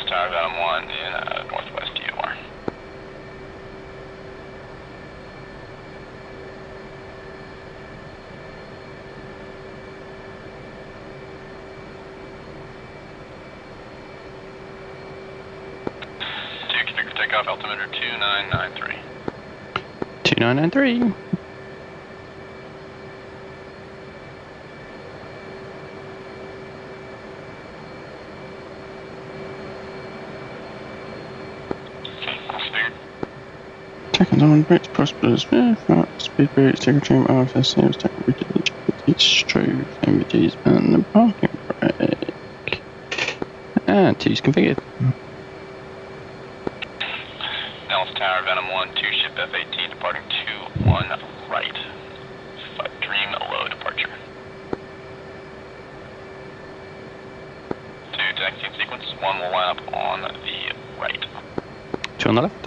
Tower, Venom 1 in northwest DOR. Configure for takeoff, altimeter 2993. 2993. Seconds on brakes, prosperous, speed brakes, take a trim, RFS, sales, take a Repealing, strobe, MVGs, and the parking brake. And T's configured. Nellis Tower, Venom 1, 2 ship F-18, departing 2-1 right. Dream low departure. 2 taxiing sequence, 1 will line up on the right. 2 on the left.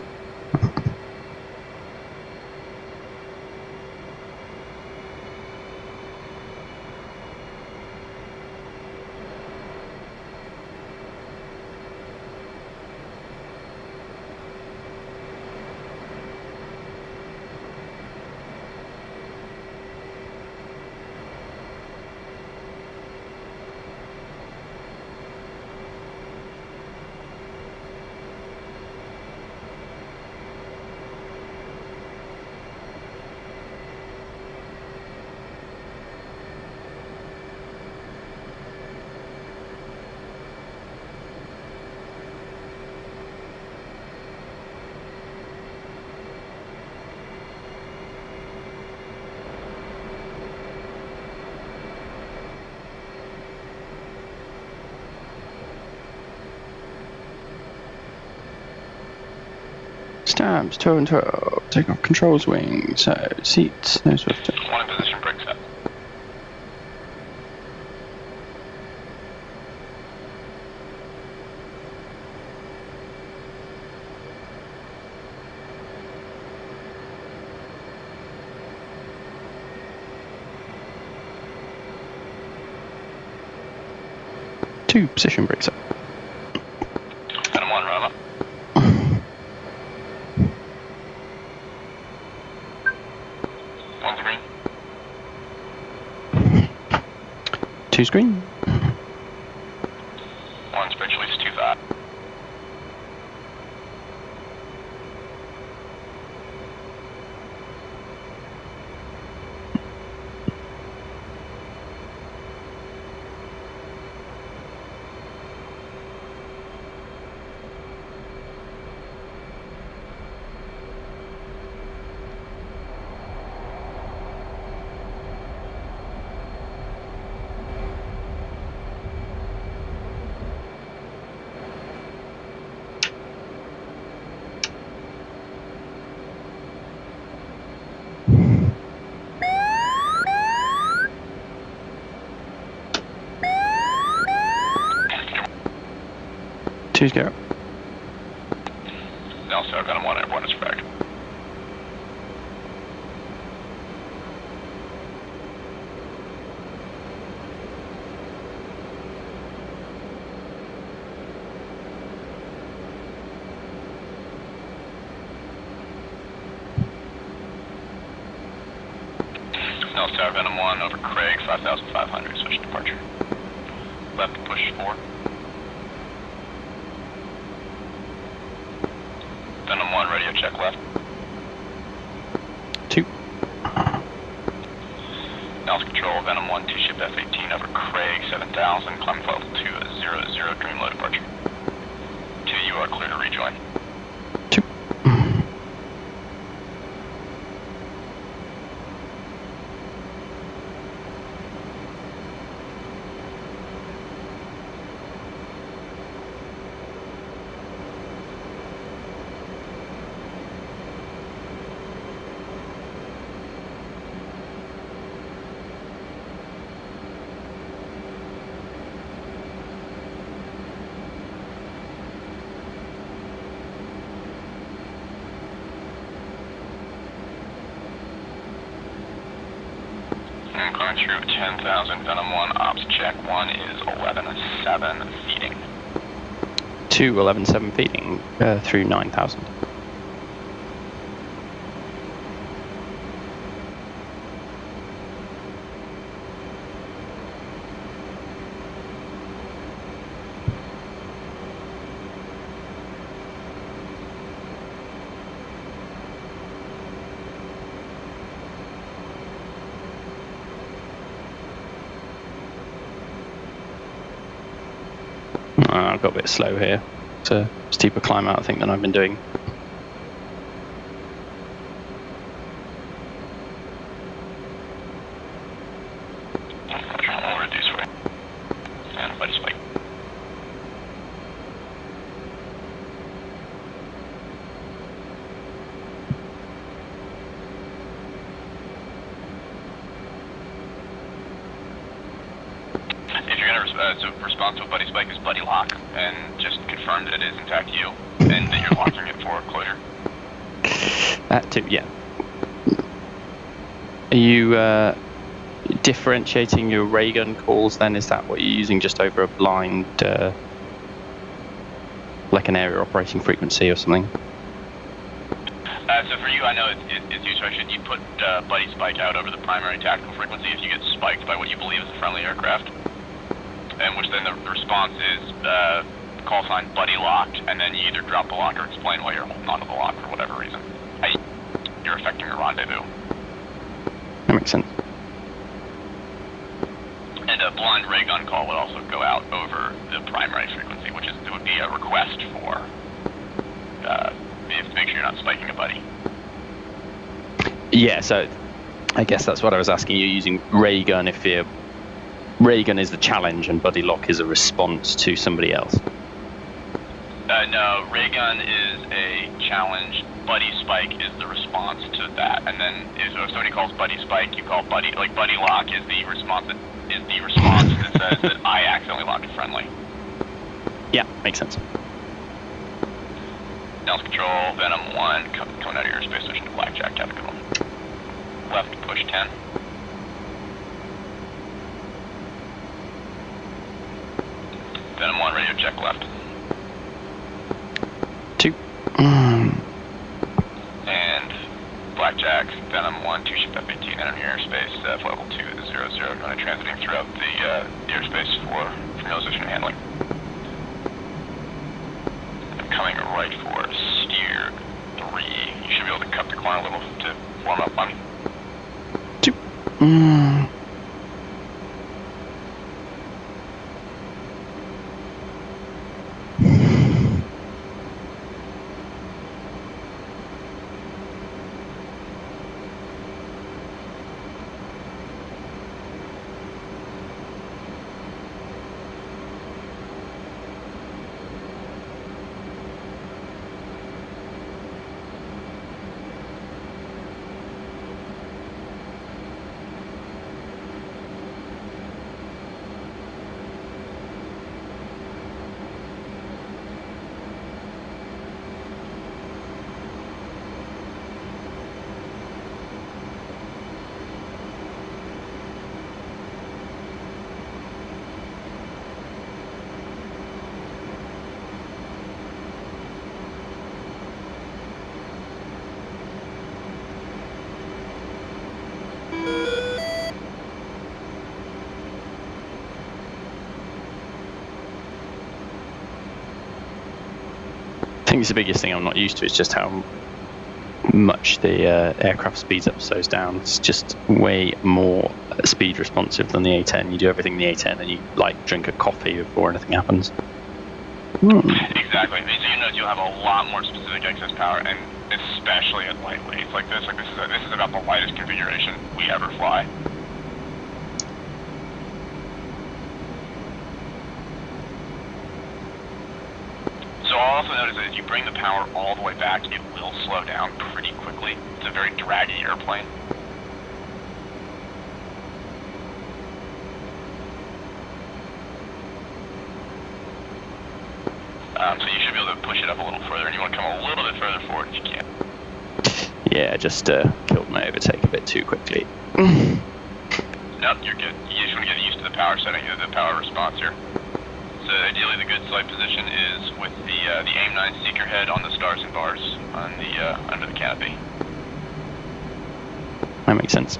Stabs, 2 and 12, take off controls wing, so seats, no swift. 1 in position, brake set. Two position brakes up. Venom 1, run up. Two screen. 1's bridge release 2-5. Two's go. Now, sir, Venom 1, airborne is fragged. Now, Tower, Venom 1, over Craig, 5,500, switch departure. Left push 4. Venom 1, radio check left. 2. Nels control, Venom 1, 2 ship F-18 over Craig, 7,000, climb level 200, dream low departure. 2, you are clear to rejoin. 2. Climb through 10,000, Venom 1, ops check 1 is 11-7, feeding. 2 211.7 feeding through 9,000. I've got a bit slow here. It's a steeper climb out, I think, than I've been doing. I'll reduce weight. And buddy spike. If you're going to respond to a buddy spike is buddy lock, and just confirm that it is in fact you, and that you're locking it for closure. That too, yeah. Are you differentiating your ray gun calls then? Is that what you're using just over a blind, like an area operating frequency or something? So for you, I know it's your instruction. You put buddy spike out over the primary tactical frequency if you get spiked by what you believe is a friendly aircraft. And which then the response is call sign buddy locked, and then you either drop the lock or explain why you're holding onto the lock for whatever reason. You're affecting your rendezvous. That makes sense. And a blind ray gun call would also go out over the primary frequency, which would be a request for make sure you're not spiking a buddy. Yeah, so I guess that's what I was asking. You're using ray gun if you're ray gun is the challenge and buddy lock is a response to somebody else. No, ray gun is a challenge. Buddy spike is the response to that. And then if somebody calls buddy spike, you call buddy buddy lock is the response that says that I accidentally locked a friendly. Yeah, makes sense. Nelson Control, Venom 1, coming out of your space station to Blackjack, have a good one. Left, push 10. Venom 1, radio check left. 2. And Blackjack, Venom 1, 2 ship F-18, enter your airspace, level 2 to 00, going to transiting throughout the airspace for familiarization and handling. I'm coming right for steer 3. You should be able to cut the corner a little to form up on me. 2. I think it's the biggest thing I'm not used to is just how much the aircraft speeds up, slows down. It's just way more speed responsive than the A-10. You do everything in the A-10 and you like drink a coffee before anything happens. Exactly. So you know you'll have a lot more specific excess power, and especially at lightweights like this. This is about the lightest configuration we ever fly. So I'll also notice that if you bring the power all the way back, it will slow down pretty quickly. It's a very draggy airplane. So you should be able to push it up a little further, and you want to come a little bit further forward if you can. Yeah, just killed my overtake a bit too quickly. Nope, you're good. You just want to get used to the power setting, the power response here. So ideally the good sight position is with the AIM-9 seeker head on the stars and bars on the under the canopy. That makes sense.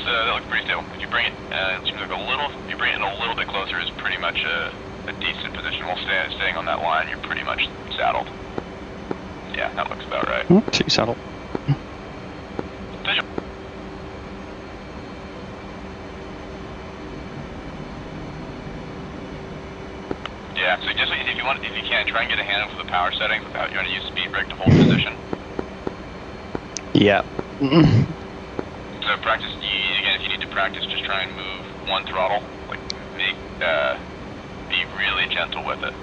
That looks pretty stable. If you bring it, it seems like if you bring it a little bit closer, is pretty much a decent position. While staying on that line, you're pretty much saddled. Yeah, that looks about right. Too saddled. Yeah, so just if you can, try and get a handle for the power settings without you want to use speed brake to hold position. Yeah. So practice, again, if you need to practice, just try and move one throttle, like be really gentle with it.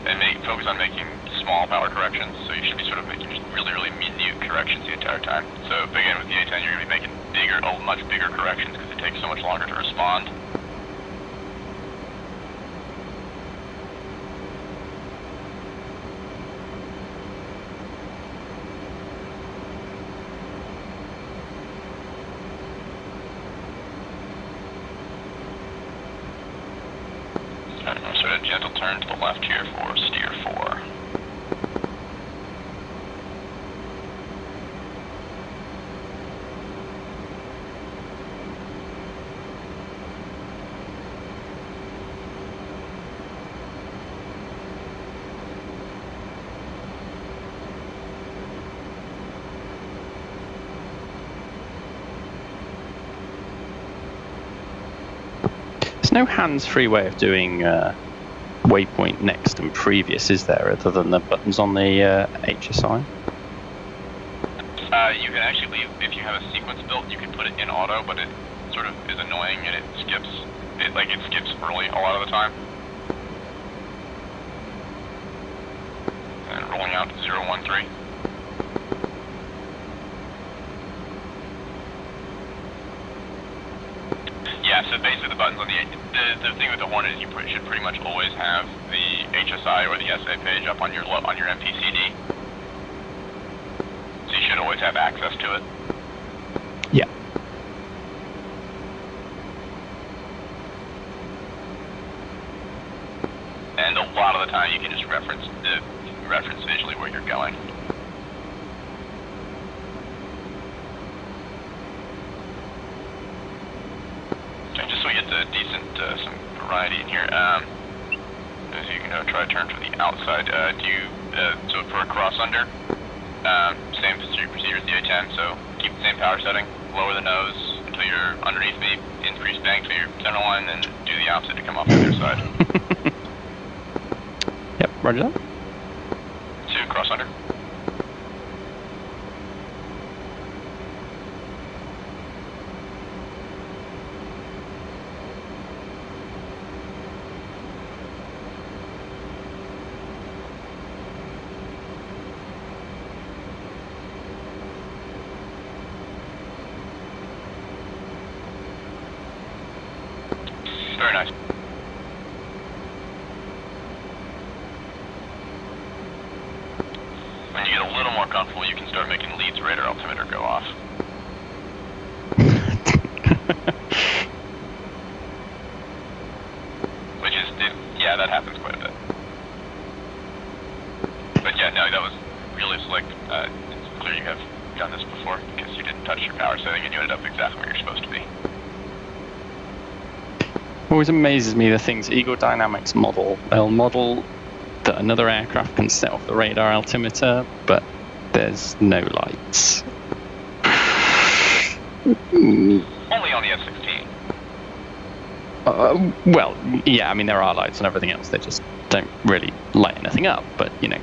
And focus on making small power corrections, so you should be sort of making just really, really minute corrections the entire time. So again, with the A-10, you're going to be making much bigger corrections because it takes so much longer to respond. Sort of gentle turn to the left here for steer 4. There's no hands-free way of doing waypoint next and previous, is there, other than the buttons on the HSI? You can actually leave, if you have a sequence built, you can put it in auto, but it sort of is annoying and it skips early a lot of the time. And rolling out to 013. Yeah, so basically the buttons on the thing with the Hornet is you should pretty much always have the HSI or the SA page up on your MPCD. So you should always have access to it. Yeah. And a lot of the time you can just reference visually where you're going. Just so we get the decent some variety in here. As you can try to turn to the outside. So for a cross under, same procedure as the A-10. So keep the same power setting. Lower the nose until you're underneath me. Increase bank to your center line, then do the opposite to come off the other side. Yep, roger that. 2 cross under. Very nice. When you get a little more comfortable, you can start making leads radar altimeter go off. Which is, yeah, that happens quite a bit. But yeah, no, that was really slick. It's clear you have done this before because you didn't touch your power setting and you ended up exactly where you're supposed to be. Always amazes me the things Eagle Dynamics model. They'll model that another aircraft can set off the radar altimeter, but there's no lights. Only on the F-16. Well, yeah, I mean, there are lights and everything else. They just don't really light anything up, but, you know.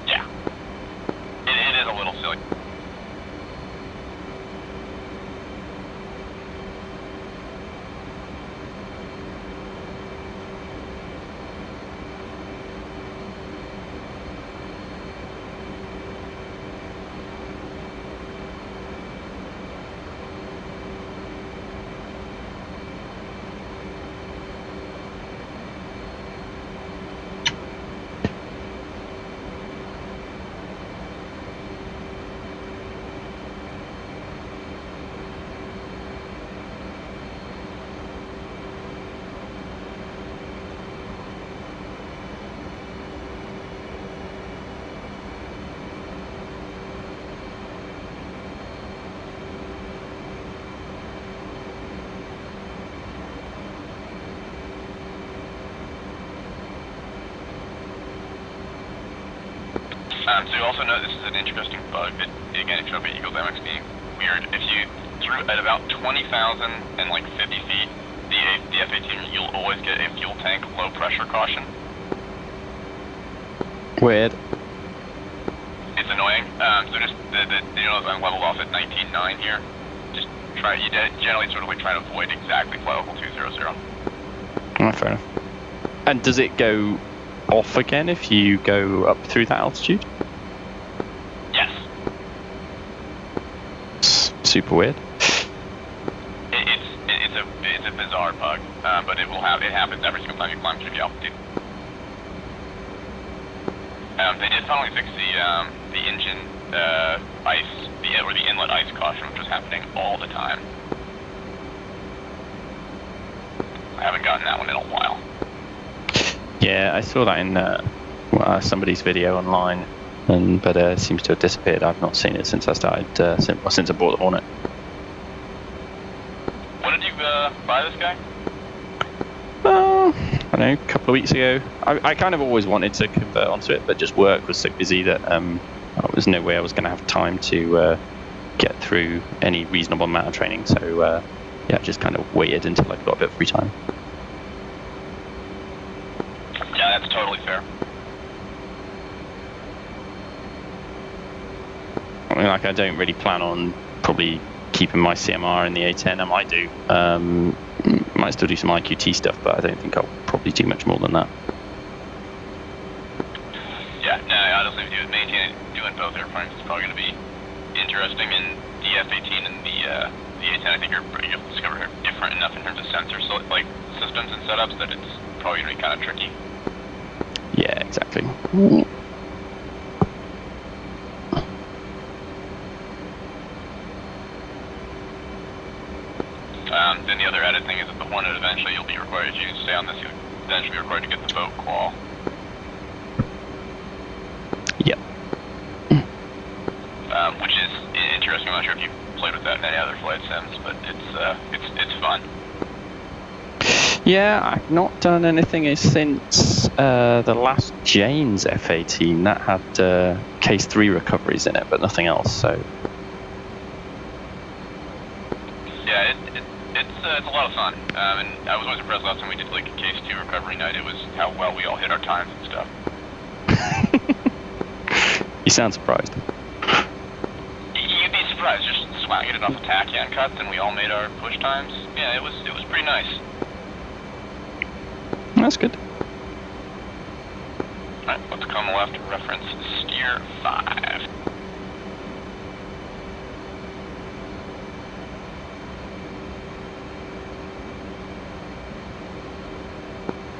Yeah. It is a little silly. So you also know this is an interesting bug that, again, if you look at Eagle Dynamics being weird, if you threw at about 20,000 and like 50 feet, the F-18, you'll always get a fuel tank low pressure caution. Weird. It's annoying. So just, you know, I'm leveled off at 19.9 here. Just try, you generally sort of like try to avoid exactly flight level 200. Oh, fair enough. And does it go off again if you go up through that altitude? Yes. Super weird. It's a bizarre bug, but it happens every single time you climb through the altitude. They did finally fix the engine ice, or the inlet ice caution, which was happening all the time. I haven't gotten that one in a while. Yeah, I saw that in somebody's video online, but it seems to have disappeared. I've not seen it since I started, since I bought the Hornet. When did you buy this guy? I don't know, a couple of weeks ago. I kind of always wanted to convert onto it, but just work was so busy that there was no way I was going to have time to get through any reasonable amount of training. So yeah, just kind of waited until I got a bit of free time. Yeah, that's totally fair. I mean, like, I don't really plan on probably keeping my CMR in the A10. I might do. Might still do some IQT stuff, but I don't think I'll probably do much more than that. Yeah, no, I don't think doing both airplanes is probably going to be interesting. And the F-18 and the A10, I think you'll discover are different enough in terms of sensor like systems and setups that it's probably going to be kind of tricky. Yeah, exactly. Then the other added thing is that the Hornet eventually you'll be required to stay on this. You'll eventually be required to get the boat qual. Yep. Which is interesting. I'm not sure if you've played with that in any other flight sims, but it's fun. Yeah, I've not done anything since the last Jane's F-18. That had case 3 recoveries in it, but nothing else. So. Yeah, it's a lot of fun. And I was always impressed last time we did like a case 2 recovery night. It was how well we all hit our times and stuff. You sound surprised. You'd be surprised, just swanging it off the tachyon cuts, and we all made our push times. Yeah, it was pretty nice. That's good. Alright, let's come left, reference steer 5.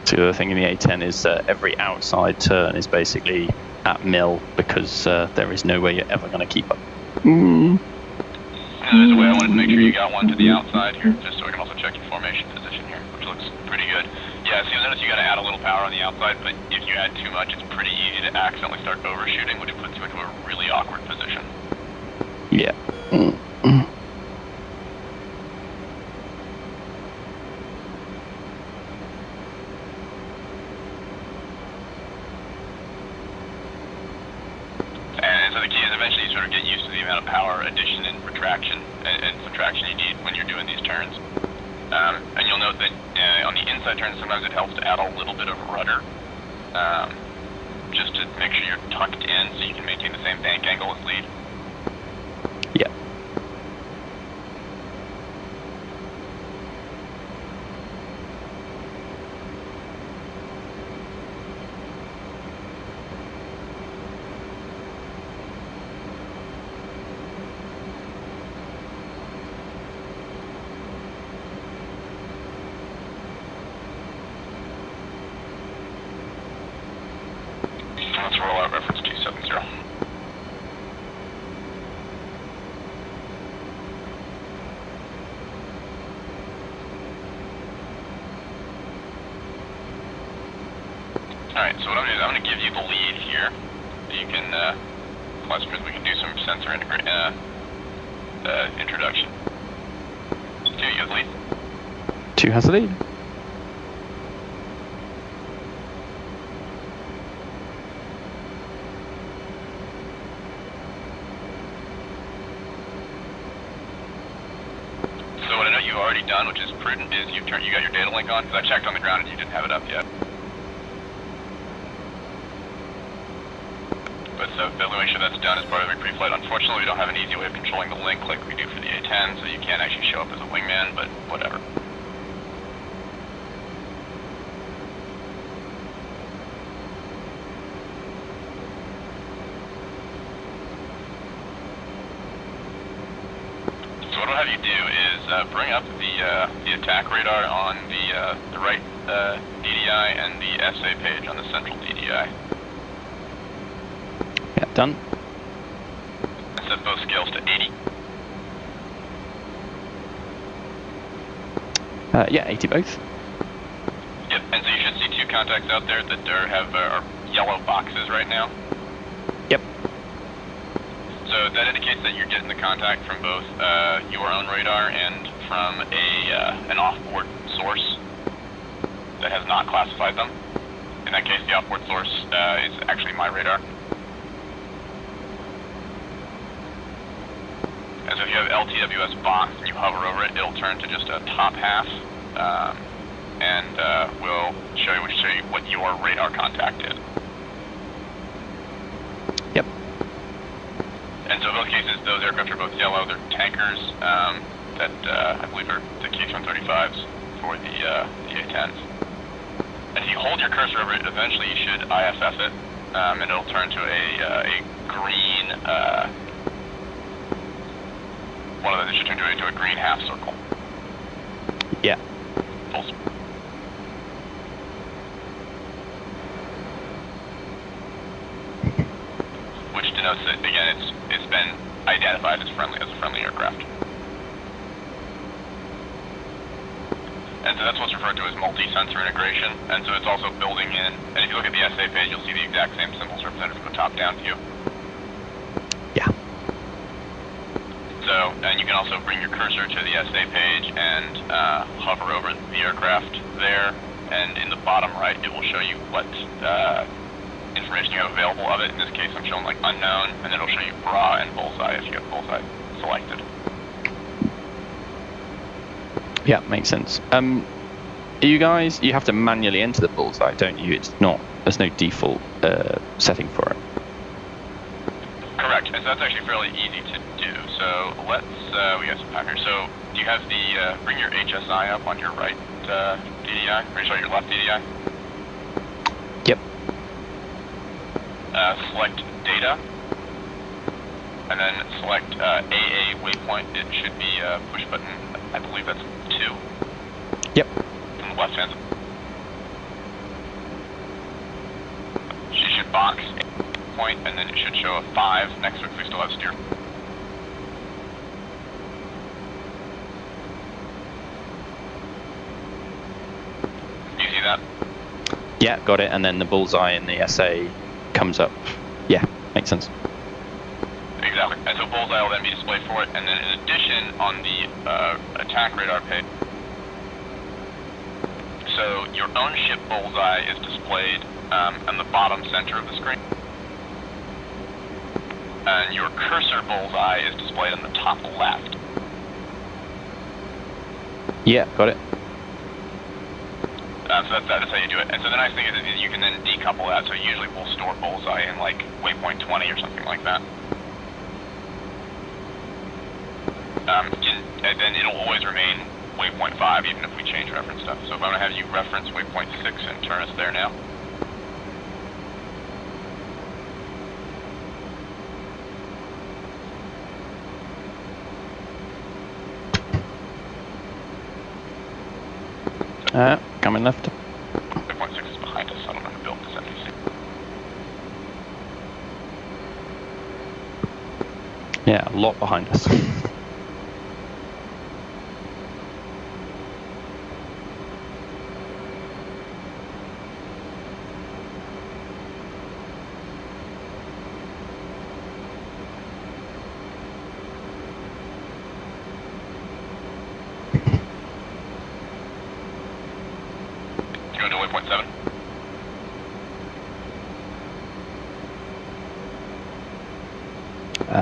So the other thing in the A10 is every outside turn is basically at mill because there is no way you're ever going to keep up. There's a way I wanted to make sure you got one to the outside here, just so I can also check your formation position here, which looks pretty good. Yeah, so you'll notice you got to add a little power on the outside, but if you add too much, it's pretty easy to accidentally start overshooting, which puts you into a really awkward position. Yeah. And so the key is eventually you sort of get used to the amount of power addition and retraction and subtraction you need when you're doing these turns. And you'll note that on the inside turns, sometimes it helps to add a little bit of rudder, just to make sure you're tucked in so you can maintain the same bank angle as lead. Yeah. Let's roll out reference 270. Alright, so what I'm going to do is I'm going to give you the lead here. So you can, we can do some sensor introduction. 2, you have the lead. 2 has the lead. done, which is prudent, is you got your data link on, because I checked on the ground and you didn't have it up yet. But so the only way sure that's done is part of the pre-flight. Unfortunately, we don't have an easy way of controlling the link like we do for the A-10, so you can't actually show up as a wingman, but whatever. So what I'll have you do is bring up the attack radar on the right DDI and the SA page on the central DDI. Yeah, done. And set both scales to 80. Yeah, 80 both. Yep, and so you should see two contacts out there that are yellow boxes right now. Yep. So that indicates that you're getting the contact from both your own radar and from an off-board source that has not classified them. In that case, the off-board source is actually my radar. And so if you have LTWS box and you hover over it, it'll turn to just a top half, and we'll show you what your radar contact is. Yep. And so in both cases, those aircraft are both yellow. They're tankers that I believe are the KH-135s for the A-10s. And if you hold your cursor over it, eventually you should IFF it, and it'll turn to a green. It should turn into a green half circle. Yeah. Which denotes that again it's been identified as a friendly aircraft. And so that's what's referred to as multi-sensor integration. And so it's also building in, and if you look at the SA page, you'll see the exact same symbols represented from the top-down view. Yeah. So, and you can also bring your cursor to the SA page and hover over the aircraft there, and in the bottom right, it will show you what information you have available of it. In this case, I'm showing like unknown, and it'll show you bra and bullseye if you have bullseye selected. Yeah, makes sense. You guys, you have to manually enter the bullseye, don't you? There's no default setting for it. Correct, and so that's actually fairly easy to do. So let's, we got some time here. So do you have the, bring your HSI up on your right DDI, or sorry, your left DDI? Yep. Select data, and then select AA waypoint. It should be push button, I believe that's 2. Yep. From the left hand. She should box point, and then it should show a 5 next to it if we still have steer. You see that? Yeah, got it. And then the bullseye in the SA comes up. Yeah, makes sense. Exactly. And so bullseye will then be displayed for it, and then in addition on the attack radar page, so your own ship bullseye is displayed on the bottom center of the screen, and your cursor bullseye is displayed on the top left. Yeah, got it. So that's how you do it. And so the nice thing is you can then decouple that, so usually we'll store bullseye in like waypoint 20 or something like that. And then it'll always remain waypoint 5 even if we change reference stuff. So if I'm going to have you reference waypoint 6 and turn us there now. Coming left. Waypoint 6 is behind us, so I don't know who built this NPC. Yeah, a lot behind us.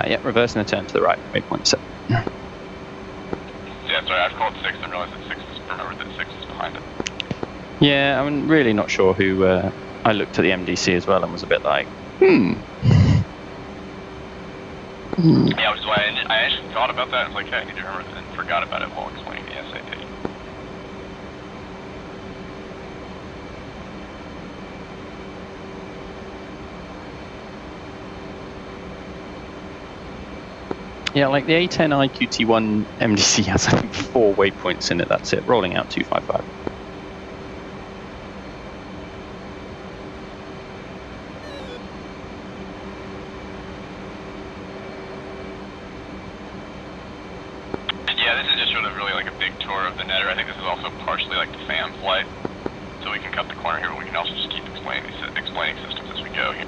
Yeah, reverse and a turn to the right, waypoint 7. Yeah, sorry, Sorry, I've called 6 and realized that 6 is, remembered that 6 is behind it. Yeah, I'm really not sure who. I looked at the MDC as well and was a bit like, Yeah, which is why I actually thought about that. I was like, hey, I need to remember that, and forgot about it while explaining the SAP. Yeah, like the A10 IQT1 MDC has, I think, 4 waypoints in it. That's it. Rolling out 255. Yeah, this is just sort of really like a big tour of the netter. I think this is also partially like the fan flight. So we can cut the corner here, but we can also just keep explaining systems as we go here.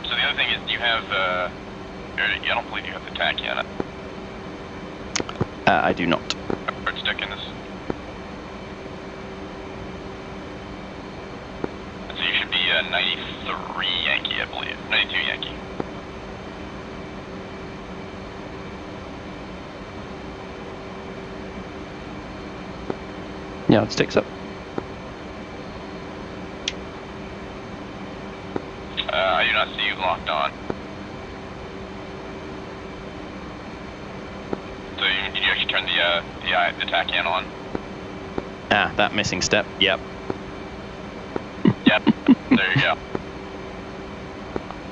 So the other thing is, do you have, I don't believe you have the tack yet. I do not. Bird stick in this. So you should be 93 Yankee, I believe. 92 Yankee. Yeah, it sticks up. I do not see you locked on. So did you actually turn the tack in on? Ah, that missing step. Yep. Yep. There you go.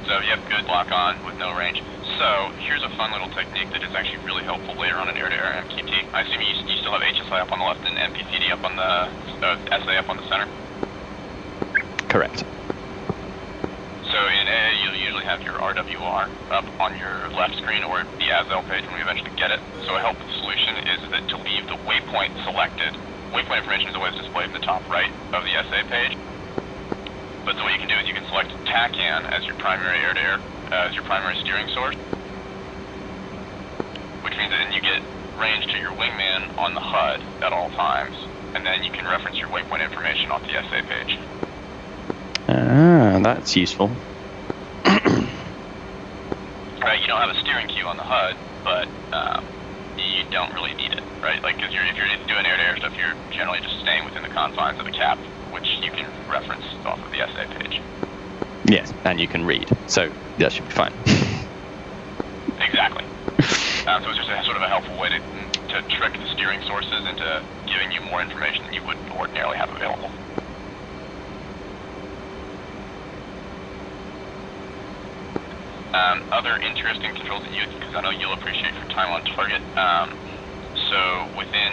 So yep, good lock on with no range. So here's a fun little technique that is actually really helpful later on in air-to-air MQT. I assume you still have HSI up on the left and MPCD up on the SA up on the center. Correct. So in A, you'll usually have your RWR up on your left screen or the ASL page when we eventually get it. So a helpful solution is that to leave the waypoint selected. Waypoint information is always displayed in the top right of the SA page. But so what you can do is you can select TACAN as your primary air-to-air, as your primary steering source. Which means that then you get range to your wingman on the HUD at all times. And then you can reference your waypoint information off the SA page. Ah, that's useful. Right, you don't have a steering cue on the HUD, but you don't really need it, right? Like, because if you're doing air-to-air stuff, you're generally just staying within the confines of the cap, which you can reference off of the SA page. Yes, and you can read, so that should be fine. Exactly. So it's just a sort of a helpful way to trick the steering sources into giving you more information than you would ordinarily have available. Other interesting controls that because I know you'll appreciate for time on target. So within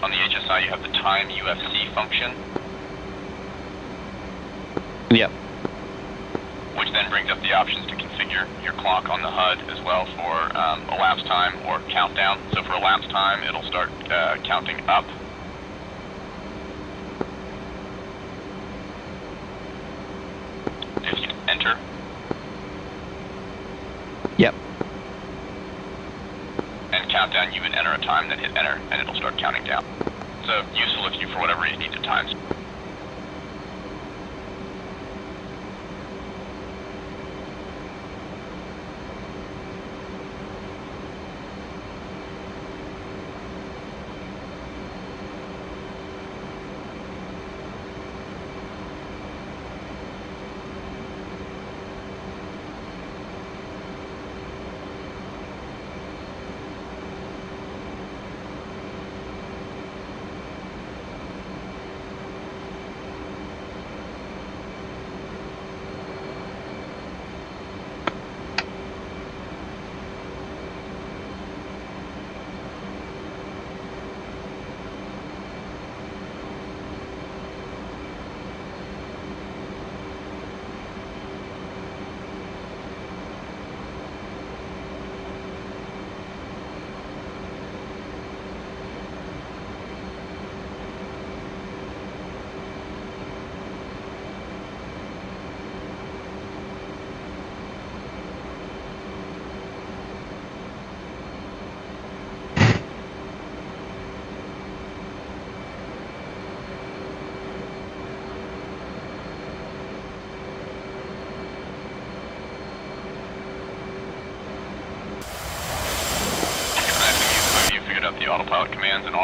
on the HSI, you have the time UFC function. Yep. Which then brings up the options to configure your clock on the HUD as well for elapsed time or countdown. So for elapsed time, it'll start counting up. If you enter. Yep. And countdown, you would enter a time, then hit enter, and it'll start counting down. So useful if you, for whatever reason, need to time.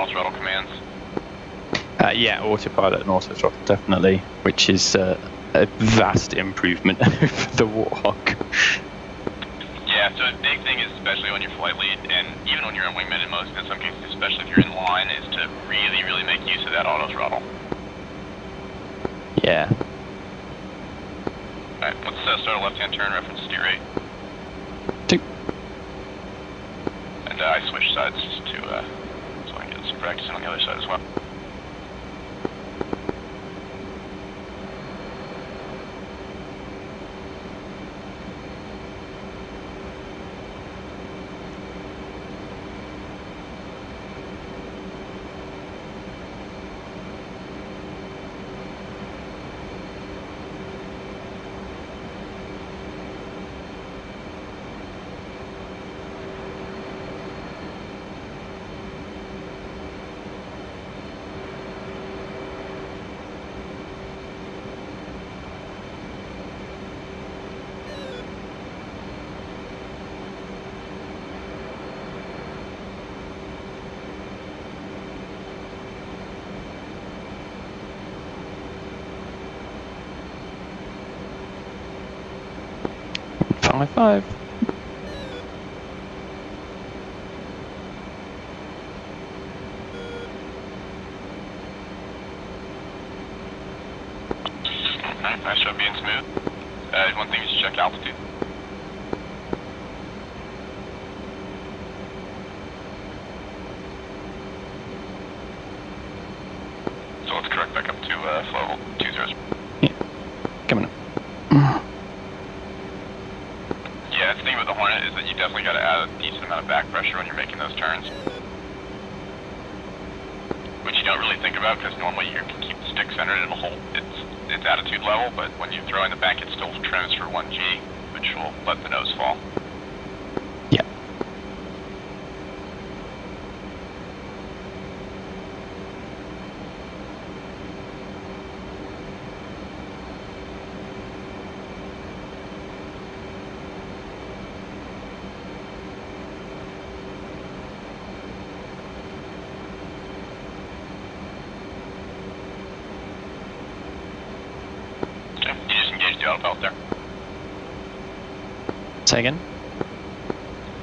throttle commands? Yeah, autopilot and auto throttle definitely, which is a vast improvement over the Warthog. Yeah, so the big thing is, especially on your flight lead, and even on your own wingman in some cases, especially if you're in line, is to really, really make use of that auto throttle. Yeah. Alright, let's start a left-hand turn, reference steer 8. 2. And I switch sides to, so I can get some practice on the other side as well. High 5. Alright, nice job being smooth. One thing is to check altitude. So let's correct back up to level 20. Yeah, coming up. Yeah, the thing with the Hornet is that you definitely got to add a decent amount of back pressure when you're making those turns. Which you don't really think about because normally you can keep the stick centered and it'll hold its attitude level, but when you throw in the bank it still trims for 1G, which will let the nose fall. Yeah. Autopilot there. Say again?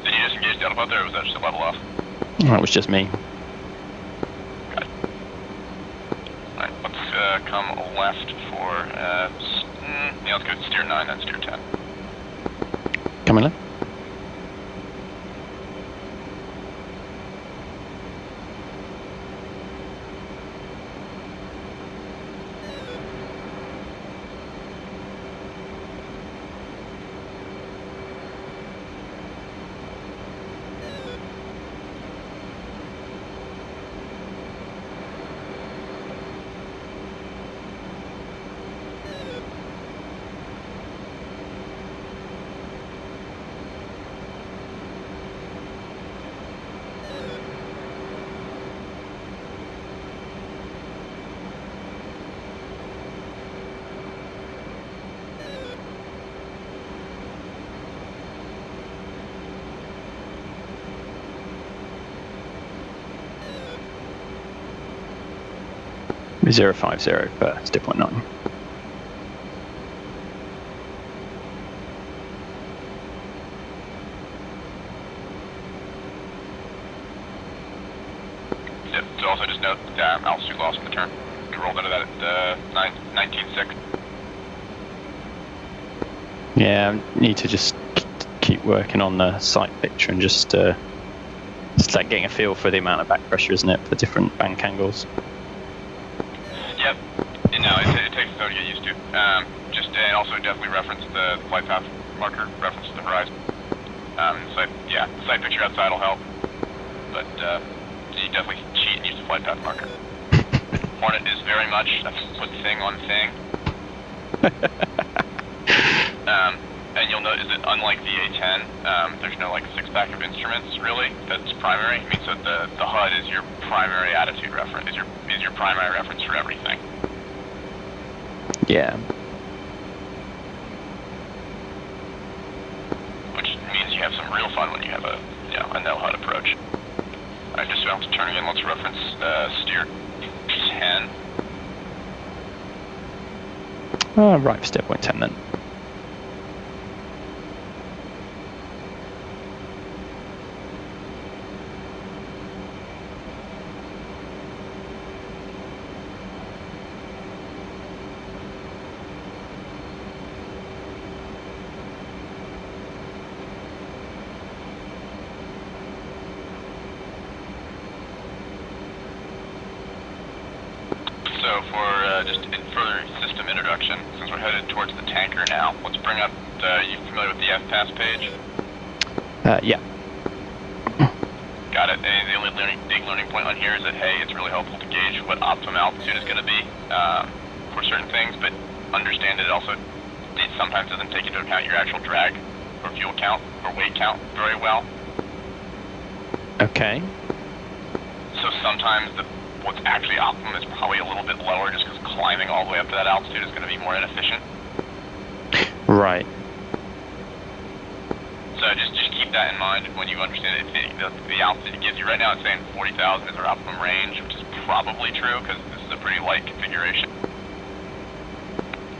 Did you just engage the autopilot there, or was that just a level off? That was just me. Got it. Alright, let's come left for, yeah, let's go steer 9, then steer 10. Coming left. Be 050 for steer point 9. Yep, so also just note altitude loss on the turn. We rolled into that at 19.6. Yeah, I need to just keep working on the sight picture and just start getting a feel for the amount of back pressure, isn't it, for different bank angles. Yep. No, it takes a time to get used to. And also definitely reference the flight path marker, reference to the horizon. Yeah, the sight picture outside will help. But you definitely cheat and use the flight path marker. Hornet is very much a put thing on thing. And you'll notice that unlike the A-10, there's no like 6-pack of instruments really that's primary. I mean, so the HUD is your primary attitude reference, is your primary reference for everything. Yeah. Which means you have some real fun when you have a no HUD approach. Alright, just about to turn in, let's reference steer 10. Right, for steer point 10 then. So for just in further system introduction, since we're headed towards the tanker now, let's bring up, you familiar with the FPAS page? Yeah. Got it. And the only big learning point on here is that, hey, it's really helpful to gauge what optimum altitude is going to be for certain things, but understand that it sometimes doesn't take into account your actual drag or fuel count or weight count very well. Okay. So sometimes what's actually optimum is probably a little bit lower just because climbing all the way up to that altitude is going to be more inefficient. Right. So just keep that in mind when you understand it. The altitude it gives you right now, it's saying 40,000 is our optimum range, which is probably true because this is a pretty light configuration.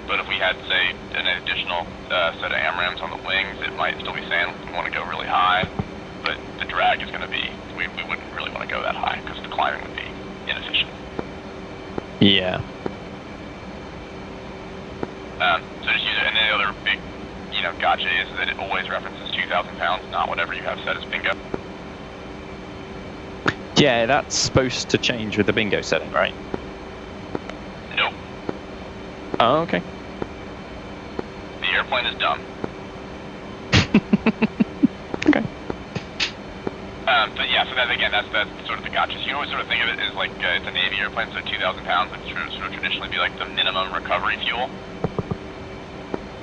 But if we had, say, an additional set of AMRAMs on the wings, it might still be saying we want to go really high, but the drag is going to be, we wouldn't really want to go that high because the climbing would be inefficient. Yeah. So just use it, and then the other big, gotcha is that it always references 2,000 pounds, not whatever you have set as bingo. Yeah, that's supposed to change with the bingo setting, right? Nope. Oh, okay. The airplane is dumb. Okay. But yeah, so that again, that's sort of the gotcha. So you always sort of think of it as like it's a Navy airplane, so 2,000 pounds would sort of traditionally be like the minimum recovery fuel.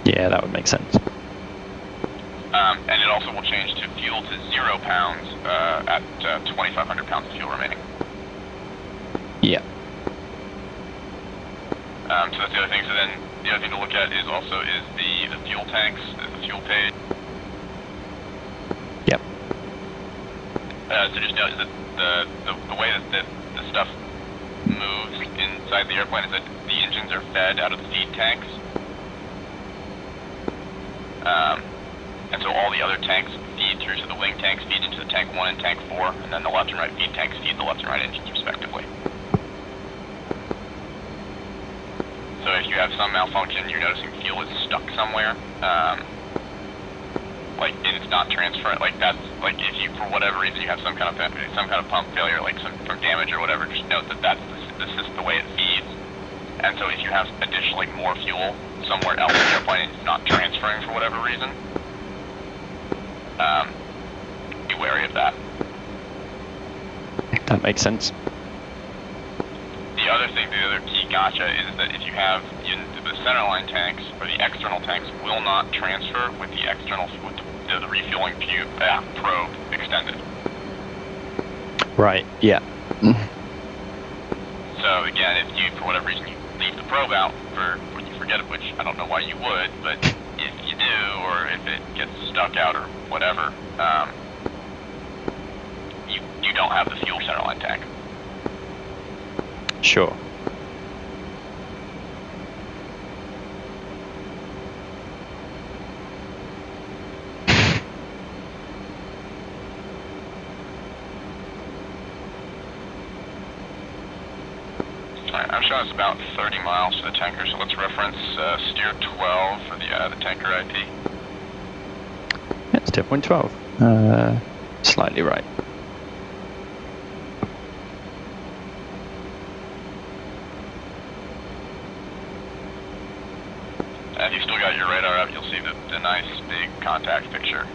Yeah, that would make sense. And it also will change to fuel to 0 pounds at 2,500 pounds of fuel remaining. Yeah. So that's the other thing. So then the other thing to look at is the fuel tanks, the fuel page. Yep. So just notice that the way that the stuff moves inside the airplane is that the engines are fed out of the feed tanks. And so all the other tanks feed through, so the wing tanks feed into the tank 1 and tank 4, and then the left and right feed tanks feed the left and right engines respectively. So if you have some malfunction, you're noticing fuel is stuck somewhere, and it's not transferring, that's, if you, for whatever reason, you have some kind of pump failure, from damage or whatever, just note that that's the way it feeds. And so if you have additionally more fuel somewhere else in the airplane and it's not transferring for whatever reason, be wary of that. That makes sense. The other key gotcha is that if you have the centerline tanks or the external tanks will not transfer with the refueling probe extended. Right, yeah. So again, if you, for whatever reason, you leave the probe out when you forget it, which I don't know why you would, but if you do, or if it gets stuck out or whatever, you don't have the fuel centerline tank. Sure. I'm showing us about 30 miles for the tanker, so let's reference steer 12 for the tanker IP. Yeah, it's steer point 12. Slightly right. If you've still got your radar up, you'll see the nice big contact picture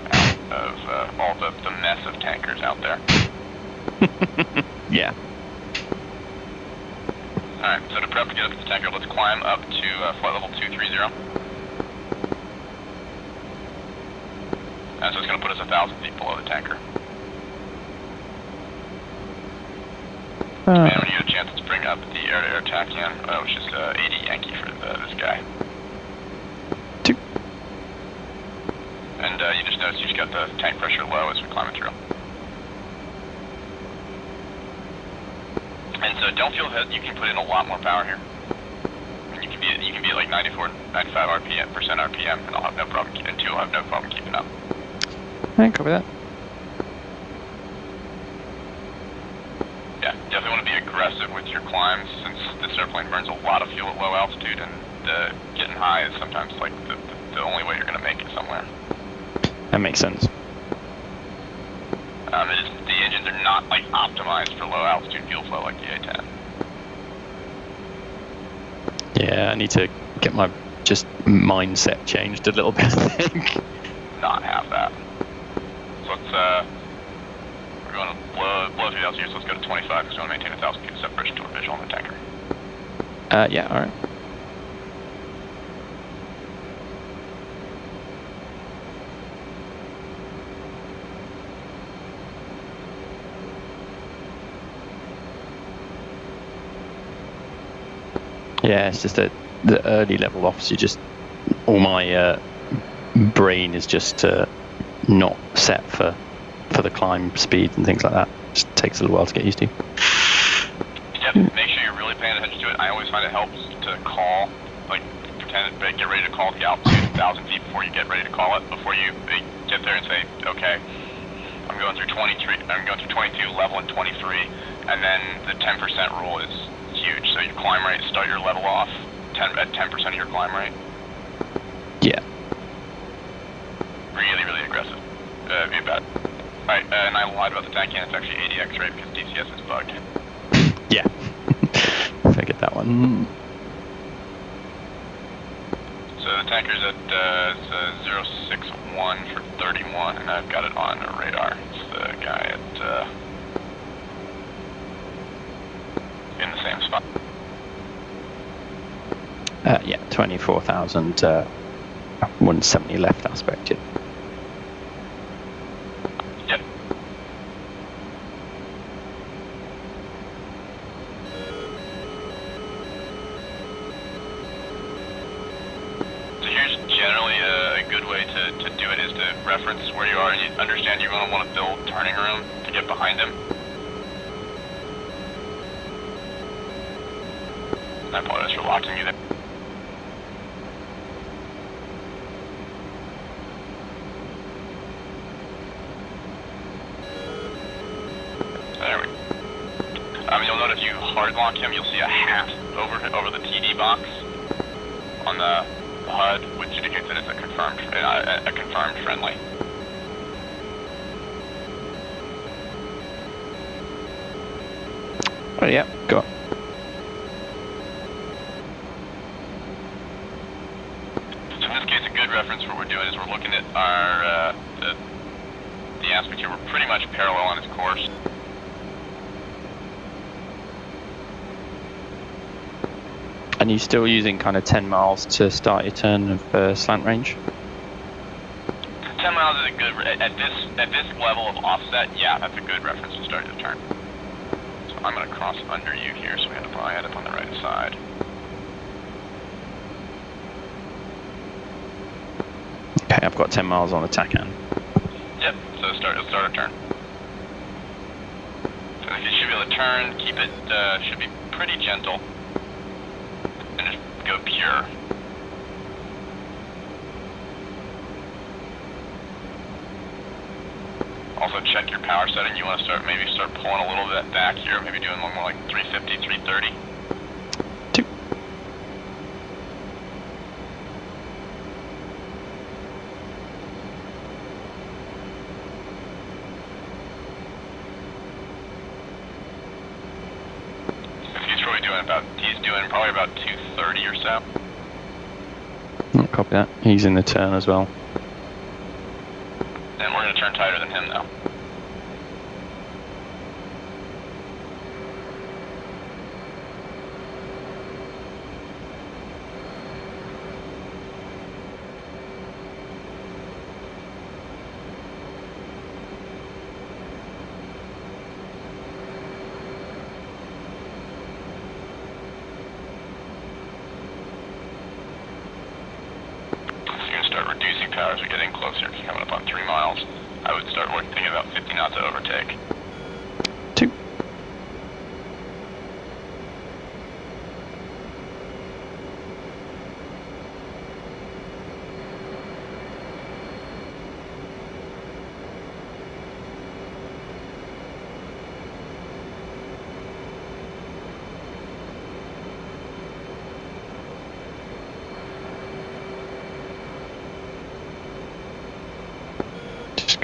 of all the mess of tankers out there. Yeah. Alright, so to prep to get up to the tanker, let's climb up to flight level 230. And so it's going to put us 1,000 feet below the tanker. And when you get a chance, let's bring up the air-to-air tachyon, which is 80 Yankee for this guy. 2. And you just notice you just got the tank pressure low as we climb it through. And so don't feel that you can put in a lot more power here. And you can be at like 94, 95 RPM, and I'll have no problem. And 2 will have no problem keeping up. I copy that. Yeah, definitely want to be aggressive with your climbs, since this airplane burns a lot of fuel at low altitude, and getting high is sometimes like the only way you're going to make it somewhere. That makes sense. The engines are not like optimized for low altitude fuel flow like the A-10. Yeah, I need to get my just mindset changed a little bit, I think. Not have that. So let's we're going to blow through the altitude, so let's go to 25 because we want to maintain 1,000 feet of separation toward visual on the tanker. Yeah, alright. Yeah, it's just that the early level offs, you just, all my brain is just not set for the climb speed and things like that. Just takes a little while to get used to. Yep, make sure you're really paying attention to it. I always find it helps to call, like pretend, get ready to call the altitude 1,000 feet before you get ready to call it. Before you get there and say, okay, I'm going through 22 level in 23, and then the 10% rule is huge. So your climb rate, start your level off at 10% of your climb rate. Yeah. Really aggressive. Be bad. Alright, and I lied about the tank, and it's actually 80 X-ray because DCS is bugged. Yeah. Figured that one. So the tanker's at 061 for 31, and I've got it on a radar. It's the guy at in the same spot. Yeah, 24,000, 170 left aspect. Yeah. Yep. So here's generally a good way to do it, is to reference where you are, and you understand you're going to want to build turning room to get behind him. I apologize for locking you there. There we go. You'll note if you hard lock him, you'll see a hat over the TD box on the HUD, which indicates that it's a confirmed friendly. Oh yeah, go on. So in this case, a good reference for what we're doing is we're looking at our the aspect here. We're pretty much parallel on his course. And you still using kind of 10 miles to start your turn of slant range? 10 miles is a good, at this level of offset, yeah, that's a good reference to start the turn. So I'm going to cross under you here, so we end up on the right side. Okay, I've got 10 miles on the TACAN. Yep, so let's start our turn. So you should be able to turn, keep it, should be pretty gentle. And just go pure. Also check your power setting. You want to maybe start pulling a little bit back here, maybe doing one more like 350, 330. Two. He's doing probably about 230 or so. Oh, copy that. He's in the turn as well. And we're going to turn tighter than him though. As we get in closer, coming up on 3 miles, I would start thinking about 50 knots to overtake. Two.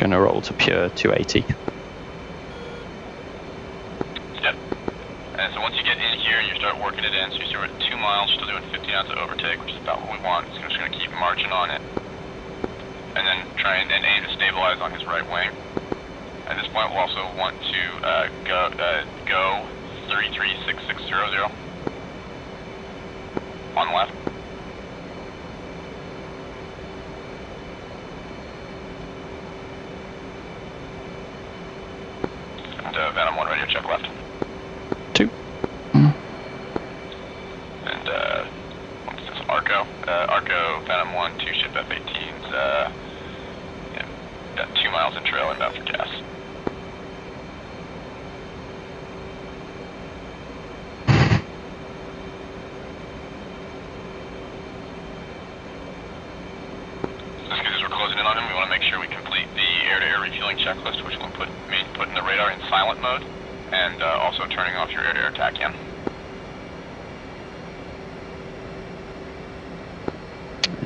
Gonna roll to pure 280. Yep. And so once you get in here and you start working it in, so you start at 2 miles, still doing 50 knots of overtake, which is about what we want. So we're just gonna keep marching on it. And then try and aim to stabilize on his right wing. At this point, we'll also want to go 336600 on the left. And Venom 1 radio check left. 2. And what's this? Arco. Arco, Venom 1, 2 ship F-18s. Yeah, got 2 miles in trail inbound for gas. On him, we want to make sure we complete the air-to-air refueling checklist, which will mean putting the radar in silent mode and also turning off your air-to-air TACAN.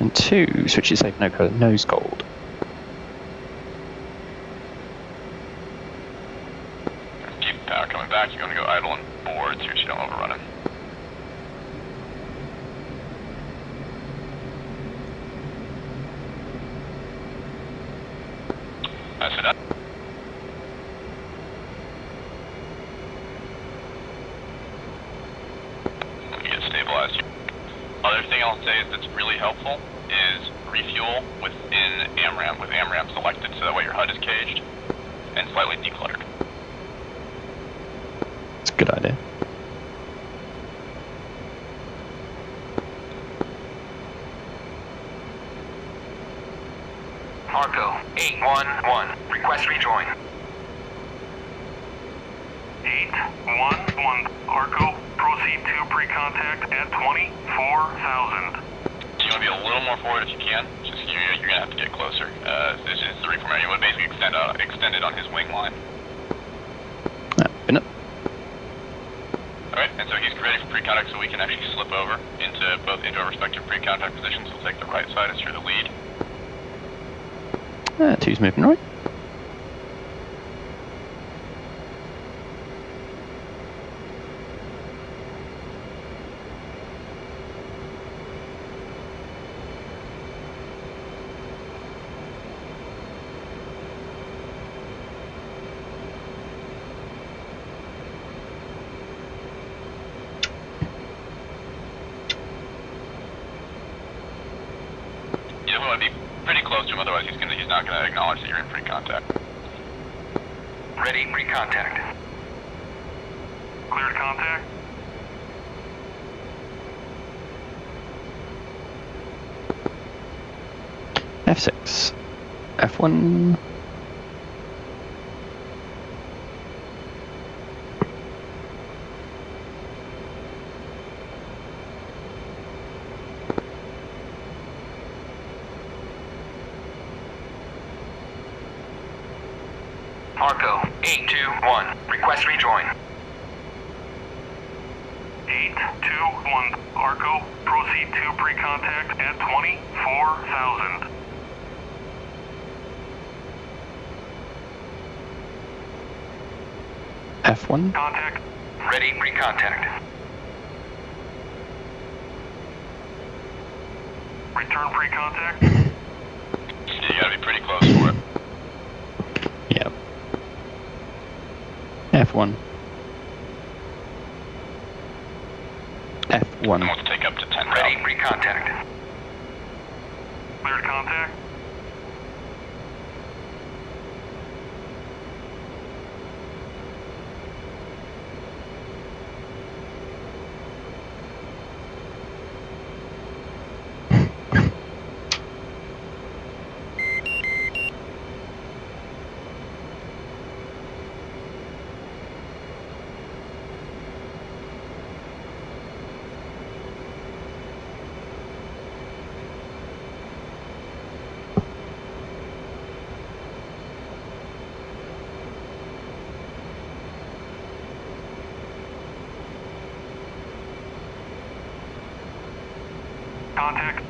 And 2, switch it safe, no code, nose gold. Keep power coming back, you're going to go idle and board so you don't overrun him. That's it up. Let me get stabilized. Other thing I'll say is that's really helpful is refuel within AMRAM, with AMRAM selected, so that way your HUD is caged and slightly decluttered. It's a good idea. Arco, 811, request rejoin. 811, Arco, proceed to pre-contact at 24,000. So you want to be a little more forward if you can. Just you're going to have to get closer. This is the reformer. You want to basically extend it on his wing line. Pin up. Alright, and so he's ready for pre-contact, so we can actually slip over into our respective pre-contact positions. We'll take the right side as you're the lead. 2's moving right. You want to be pretty close to him, otherwise he's not going to acknowledge that you're in pre-contact. Ready, pre-contact. Cleared contact. F6. F1. Arco, 821, request rejoin. 821, Arco, proceed to pre-contact at 24,000. F1. Contact. Ready, pre-contact. Return pre-contact. Yeah, you got to be pretty close for it. Yep. F1. And F1. we'll take up to 10,000. Ready, pre-contact. Cleared contact. Contact.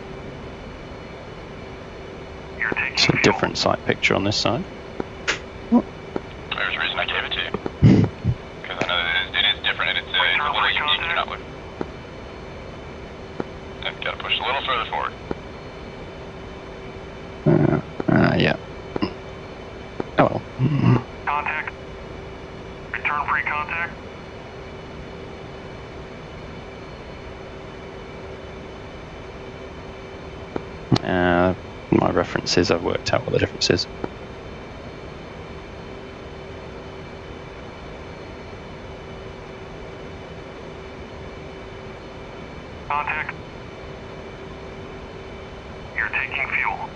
You're taking It's a fuel. different sight picture on this side. gotta push a little further forward. Yeah. Oh well. Contact. Return pre-contact. My references, I've worked out what the difference is. Contact. You're taking fuel.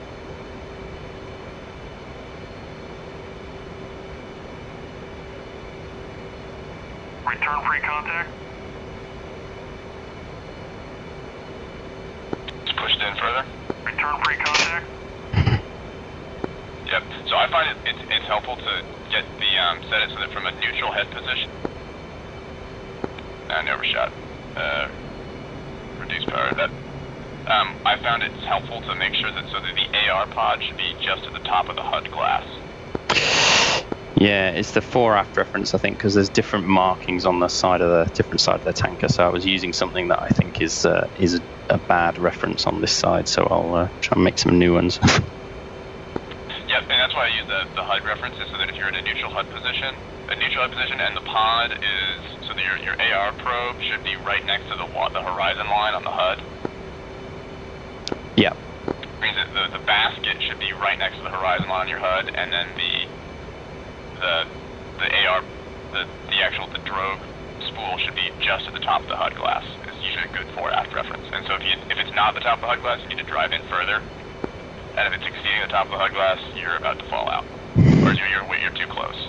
Return pre-contact. Just pushed in further. Return pre-contact. Yep. So I find it's helpful to get the set it so that from a neutral head position. And overshot. Reduce power. That. I found it's helpful to make sure that so that the AR pod should be just at the top of the HUD glass. Yeah, it's the fore aft reference, I think, because there's different markings on the side of the different side of the tanker. So I was using something that I think is a bad reference on this side. So I'll try and make some new ones. Yep, and that's why I use the HUD references so that if you're in a neutral HUD position, and the pod is so that your AR probe should be right next to the horizon line on the HUD. Yeah. Means that the basket should be right next to the horizon line on your HUD, and then the AR, the drogue spool should be just at the top of the HUD glass. It's usually a good fore-aft reference. And so if it's not the top of the HUD glass, you need to drive in further. And if it's exceeding the top of the HUD glass, you're about to fall out, or you're too close.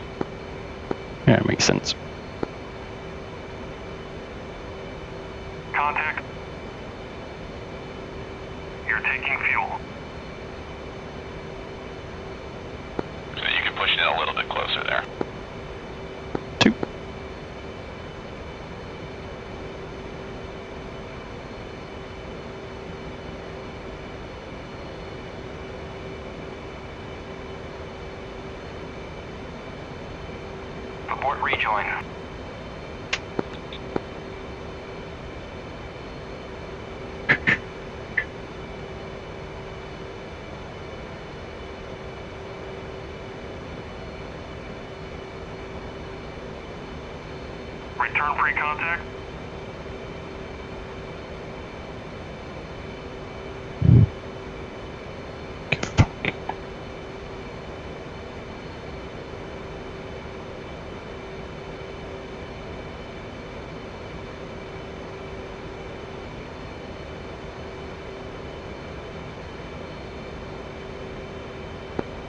Yeah, it makes sense. Contact. You're taking fuel. So you can push it in a little bit closer there. 2. Abort rejoin. Return pre-contact.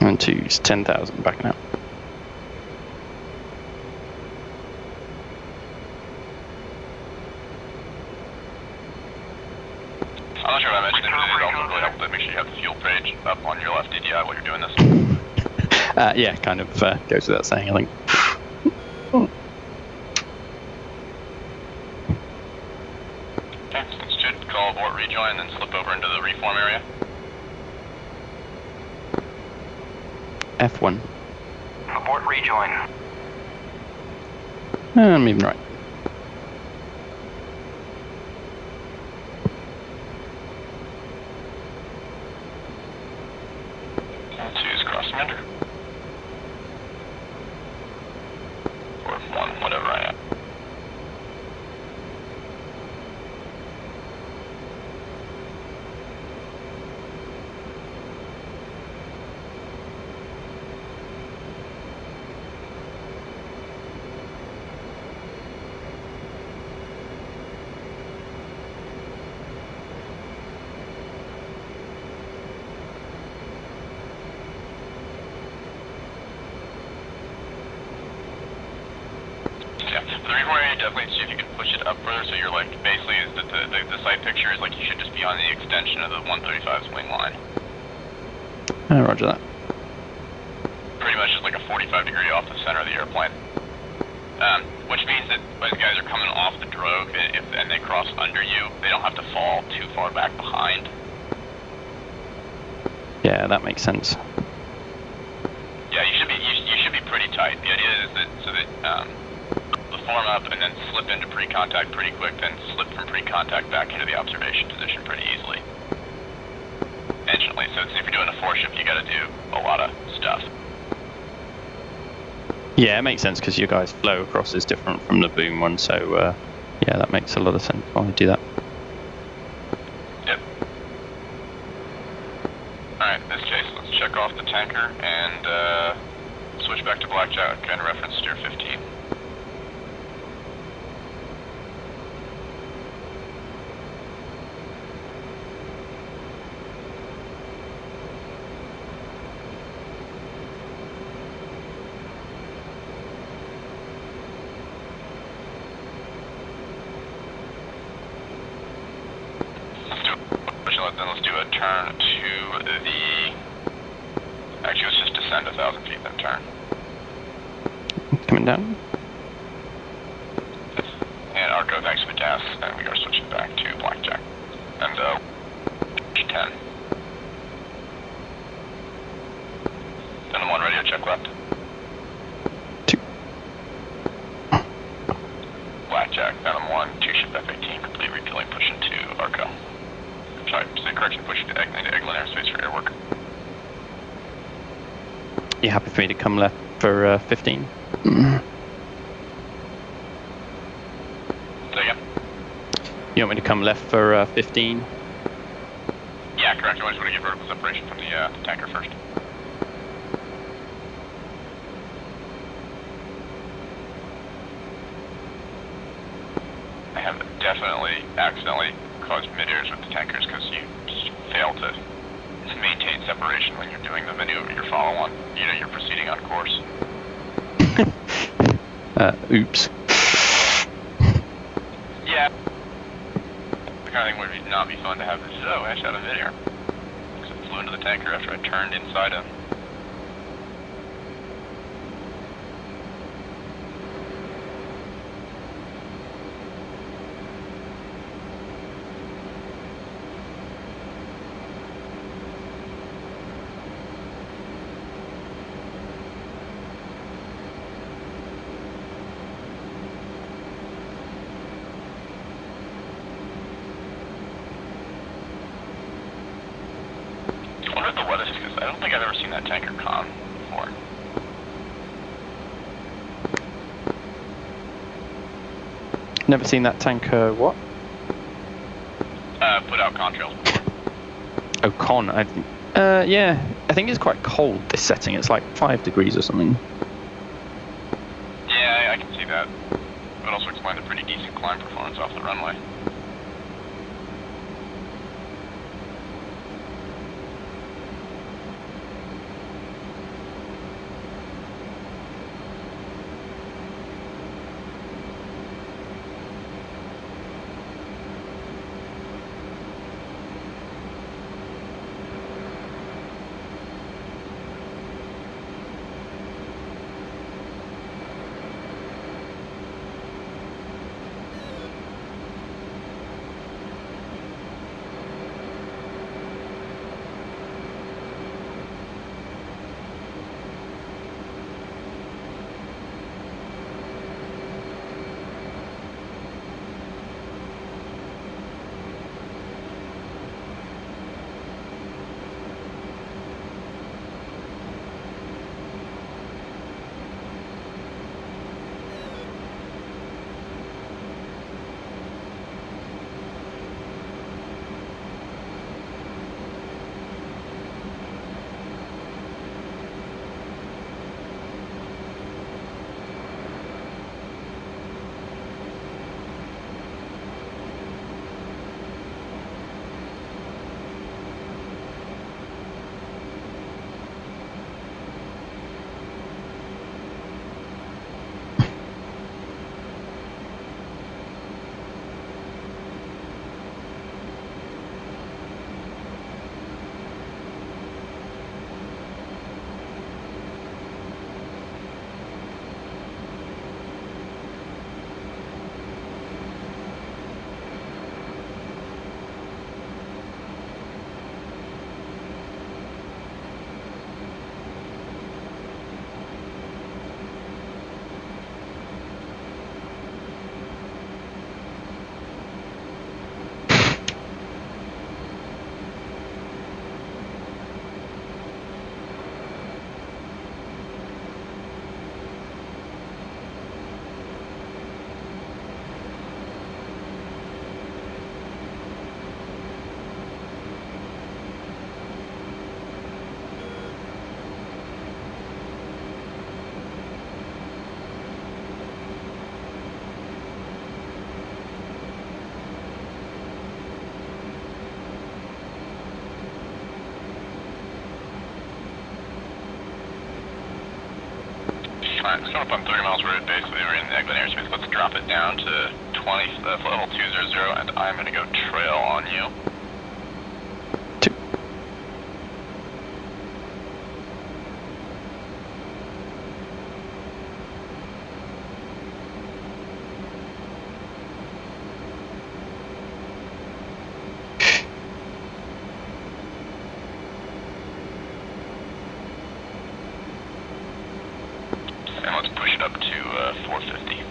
And 2's 10,000 backing out. I'm not sure if I mentioned it, but it is also really helpful to make sure you have the fuel page up on your left DDI while you're doing this. Yeah, kind of goes without saying, I think. Okay, that's good. Call abort rejoin and then slip over into the reform area. F1. Abort rejoin. I'm even right. And 2's cross surrender. Or 1, whatever I am. The reform area definitely see if you can push it up further so you're like, basically is that the site picture is like you should just be on the extension of the 135's wing line. Roger that. Pretty much just like a 45 degree off the center of the airplane. Which means that when guys are coming off the drogue and they cross under you, they don't have to fall too far back behind. Yeah, that makes sense. Yeah, you should be pretty tight. The idea is that so that the form up and then slip into pre-contact pretty quick, then slip from pre-contact back into the observation position pretty easily. Intentionally, so if you're doing a 4-shift, you gotta do a lot of stuff. Yeah, it makes sense because your guys' flow across is different from the boom one, so yeah, that makes a lot of sense why I do that. Yep. Alright, in this case, let's check off the tanker and switch back to Blackjack and reference steer 15. Then let's do a turn to the... Actually, let's just descend 1,000 feet, then turn. Coming down. And Arco, thanks for the gas, and we are switching back to Blackjack. And 10. Then 1 radio check left. 2. Blackjack, Venom 1, 2 ship F-18, complete repealing, pushing to Arco. Sorry, correction, pushing to Eglin airspace for airwork. You happy for me to come left for 15? Say again? You want me to come left for 15? Yeah, correct. You always want to get vertical separation from the tanker first. I have definitely accidentally caused mid-airs with the tankers because you fail to maintain separation when you're doing the maneuver, your follow-on. You know, you're proceeding on course. Oops. Yeah. The kind of thing would not be fun to have this, oh, I shot a mid-air. Because it flew into the tanker after I turned inside him. I don't think I've ever seen that tanker con before. Never seen that tanker, what? Put out contrails before. Oh, con. Yeah, I think it's quite cold, this setting. It's like 5 degrees or something. Yeah, I can see that. But also explain the pretty decent climb performance off the runway. Alright, it's coming up on 30 miles road, basically we're in the Eglin airspace. Let's drop it down to 20, level 200, and I'm gonna go trail on you. And let's push it up to 450.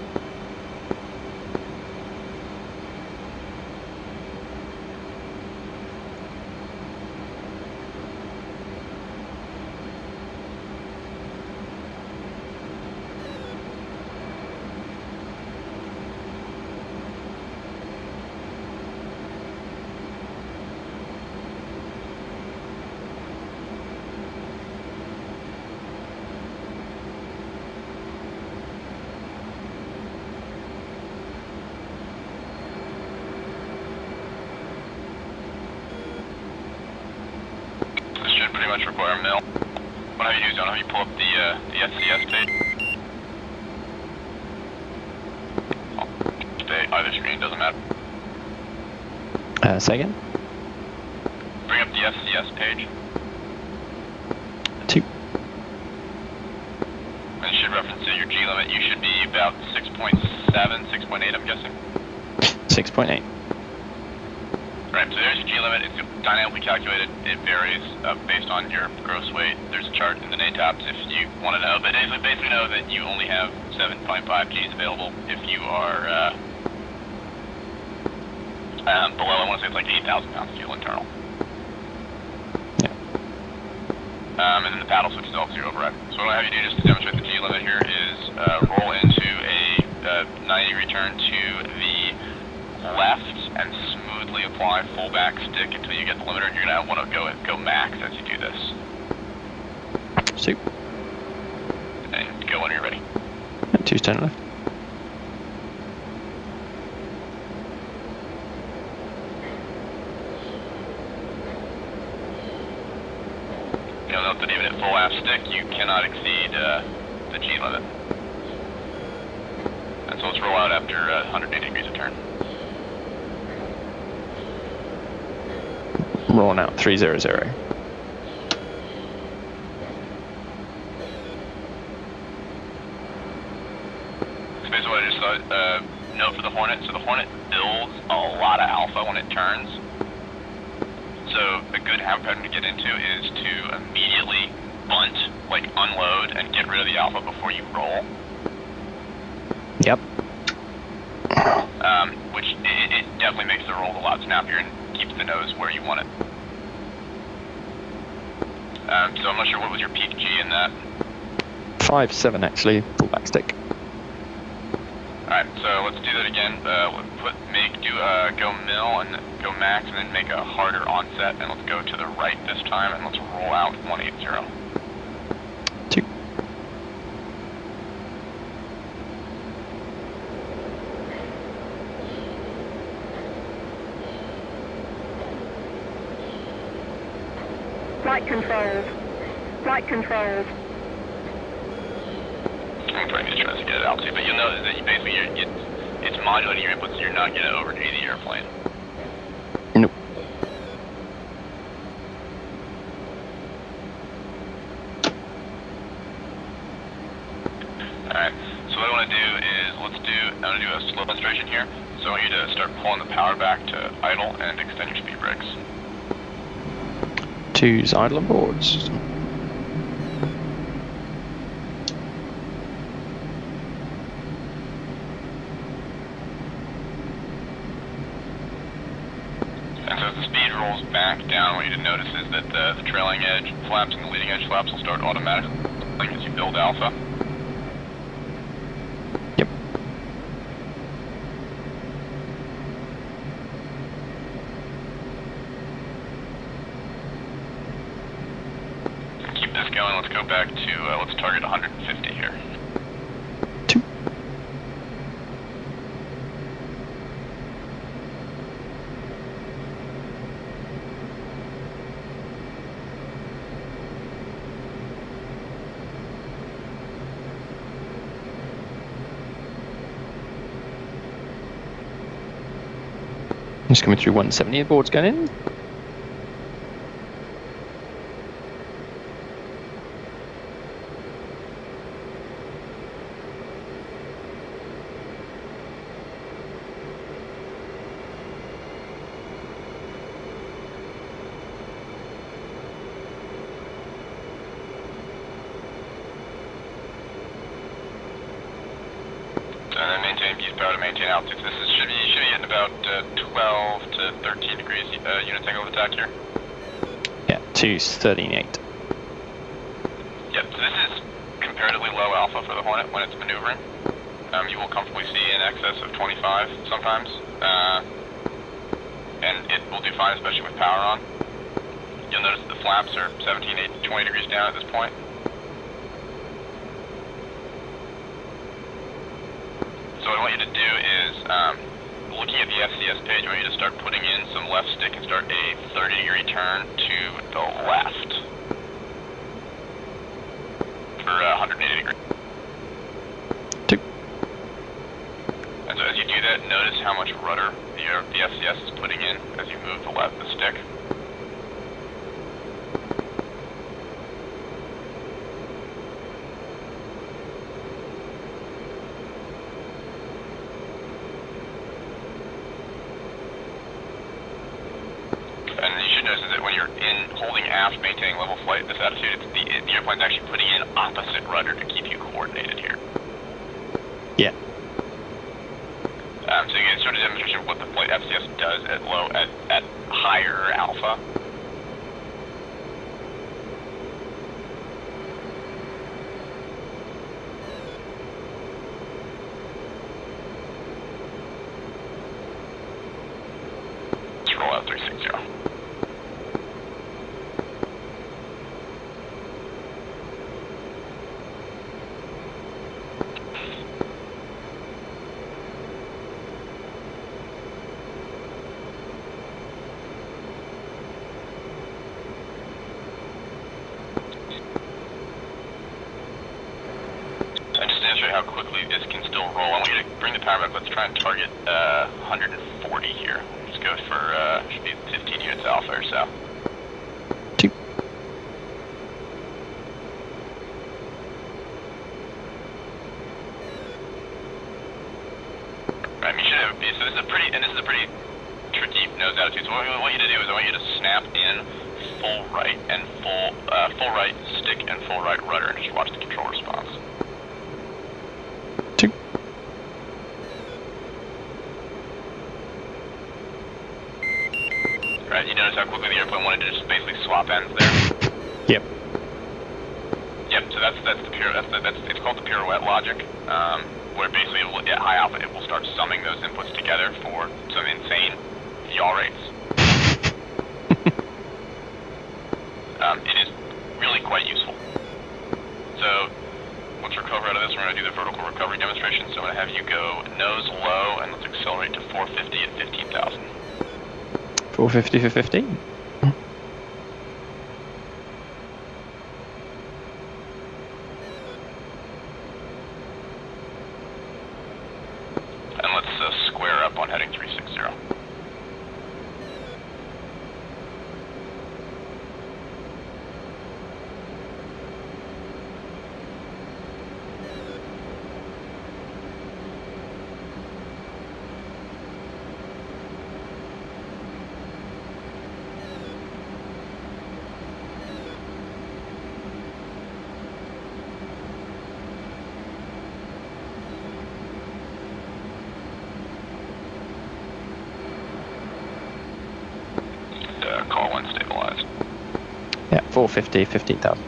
Pretty much require a mill. What have you do, Zone? Have you pull up the DCS page? Either screen, doesn't matter. Say again? Bring up the DCS page. 2. And it should reference your G limit. You should be about 6.7, 6.8, I'm guessing. 6.8. Right, so there's your G limit. It's dynamically calculated. It varies based on your gross weight. There's a chart in the NATAPs if you want to know. But basically know that you only have 7.5 Gs available if you are below, I want to say it's like 8,000 pounds of fuel internal. Yeah. And then the paddle switch is also your override. So what I have you do just to demonstrate the G limit here is roll into a 90-degree turn to the left and smoothly apply full back stick until you get the limiter, and you're going to want to go max as you do this. Soup. And go when you're ready. And 2 turn left. You'll note that even at full aft stick, you cannot exceed the G limit. And so let's roll out after 180 degrees of turn. Rolling out 300. So basically what I just thought, note for the Hornet, so the Hornet builds a lot of alpha when it turns. So a good habit pattern to get into is to immediately bunt, like unload, and get rid of the alpha before you roll. Yep. Which it definitely makes the roll a lot snappier and keeps the nose where you want it. So I'm not sure what was your peak G in that. 5.7 actually, full back stick. Alright, so let's do that again. Go mill and go max and then make a harder onset, and let's go to the right this time and let's roll out 180. 2. Flight controls. Flight controls. I'm probably going to try to get it out too, but you'll notice that it's modulating your inputs, so you're not going to over G the airplane. Nope. Alright, so what I want to do is, I'm going to do a slow demonstration here. So I want you to start pulling the power back to idle and extend your speed brakes. 2's idle on boards. And so as the speed rolls back down, what you to notice is that the trailing edge flaps and the leading edge flaps will start automatically as you build alpha. Yep. Keep this going. Let's go back to, let's target 150 here. 2. Just coming through 170, the board's going in. Maintain views power to maintain altitude. This should be hitting about 12 to 13 degrees unit angle of attack here. Yeah, 238. Yep, so this is comparatively low alpha for the Hornet when it's maneuvering. You will comfortably see in excess of 25 sometimes. And it will do fine, especially with power on. You'll notice that the flaps are 17, 18, 20 degrees down at this point. So what I want you to do is, looking at the FCS page, I want you to start putting in some left stick and start a 30-degree turn to the left for 180 degrees. And so as you do that, notice how much rudder the FCS is putting in as you move the stick. And you should notice that when you're holding aft, maintaining level flight, this attitude, the airplane's actually putting in opposite rudder to keep you coordinated here. Yeah. So you get sort of demonstration of what the flight FCS does at higher alpha. Let's roll out 360. How quickly this can still roll. I want you to bring the power back. Let's try and target 140 here. Just go for, should be 15 units alpha or so. Right, you should have, so this is a pretty tricky nose attitude. So what I want you to do is I want you to snap in full right and full right stick and full right rudder and just watch the control response. Right, you notice how quickly the airplane wanted to just basically swap ends there? Yep. Yep, so that's it's called the Pirouette Logic, where basically at high alpha it will start summing those inputs together for some insane yaw rates. It is really quite useful. So let's recover out of this. We're going to do the vertical recovery demonstration. So I'm going to have you go nose low and let's accelerate to 450 at 15,000. 450 for 15. And let's square up on heading 360. Call one stabilized. Yeah, 450, 15,000.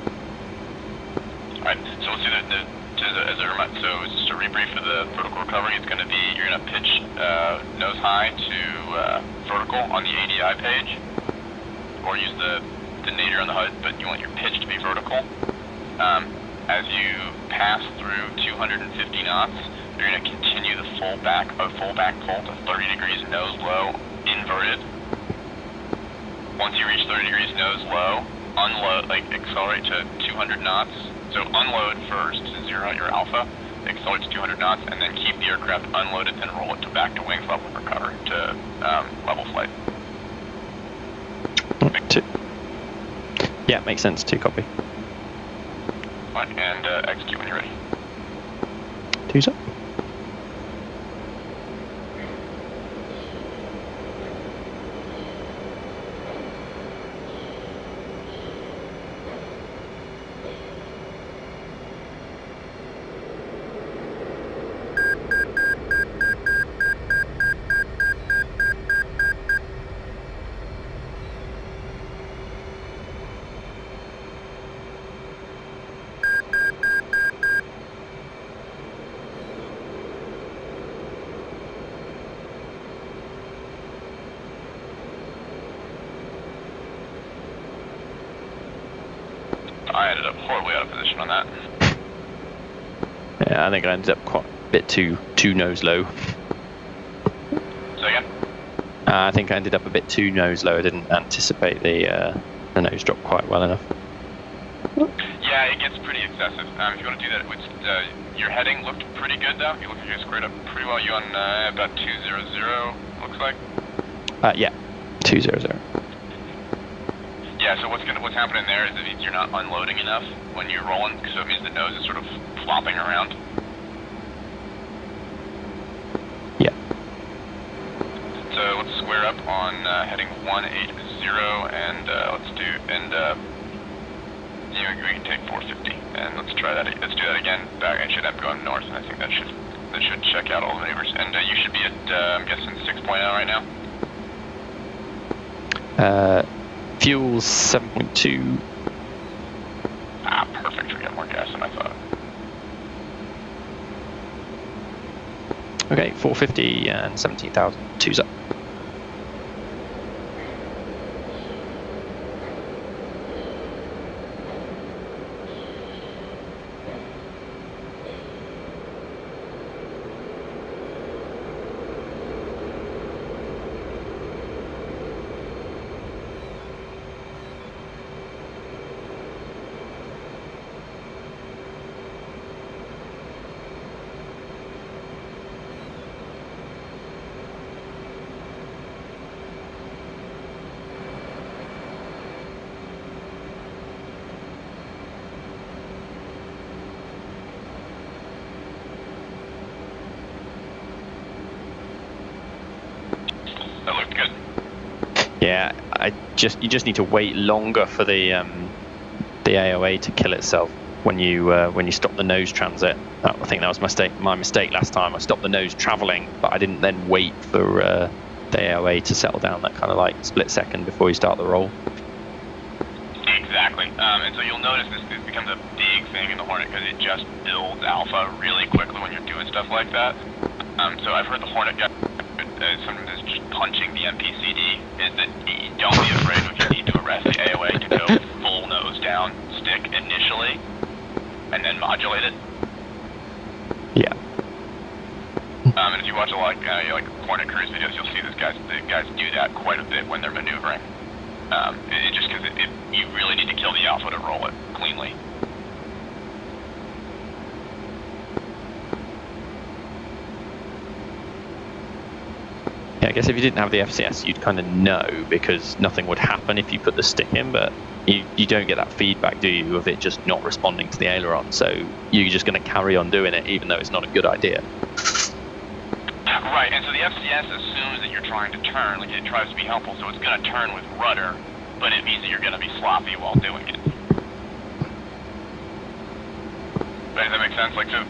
Alright, so let's do as a reminder, so just to rebrief for the vertical recovery, it's going to be, you're going to pitch nose high to vertical on the ADI page, or use the nadir on the HUD, but you want your pitch to be vertical. As you pass through 250 knots, you're going to continue the full back pull to 30 degrees nose low, inverted. Once you reach 30 degrees nose low, unload, accelerate to 200 knots. So unload first to zero out your alpha, accelerate to 200 knots, and then keep the aircraft unloaded, then roll it to back to wings level for cover to level flight. 2. Yeah, makes sense. 2 copy. Fine, and execute when you're ready. 2's up. I ended up horribly out of position on that. Yeah, I think I ended up quite a bit too nose low. So again? I think I ended up a bit too nose low. I didn't anticipate the nose drop quite well enough. Yeah, it gets pretty excessive. If you want to do that, your heading looked pretty good though. You look like you squared up pretty well. You on about 200, looks like. Yeah, 200. Yeah, so what's happening there is it means you're not unloading enough when you're rolling, so it means the nose is sort of flopping around. Yeah. So let's square up on heading 180, and we can take 450, and let's try that. Let's do that again. Back, it should end going north, and I think that should check out all the maneuvers. And you should be at I'm guessing 6.0 right now. Fuel's 7.2. Ah, perfect. We got more gas than I thought. Okay, 450 and 17,000. 2's up. That looked good. Yeah, you just need to wait longer for the AOA to kill itself when you stop the nose transit. I think that was my mistake last time. I stopped the nose traveling, but I didn't then wait for the AOA to settle down that kind of like split second before you start the roll. Exactly. And so you'll notice this becomes a big thing in the Hornet because it just builds alpha really quickly when you're doing stuff like that. So I've heard the Hornet guy, something that's just punching the MPCD, is that don't be afraid if you need to arrest the AOA to go full nose down stick initially and then modulate it. Yeah. And if you watch a lot like Hornet cruise videos, you'll see the guys do that quite a bit when they're maneuvering. Just because you really need to kill the alpha to roll it cleanly. Yeah, I guess if you didn't have the FCS, you'd kind of know because nothing would happen if you put the stick in, but you don't get that feedback, do you, of it just not responding to the aileron, so you're just going to carry on doing it even though it's not a good idea. Right, and so the FCS assumes that you're trying to turn, like it tries to be helpful, so it's going to turn with rudder, but it means that you're going to be sloppy while doing it. Right, does that make sense? Like, so,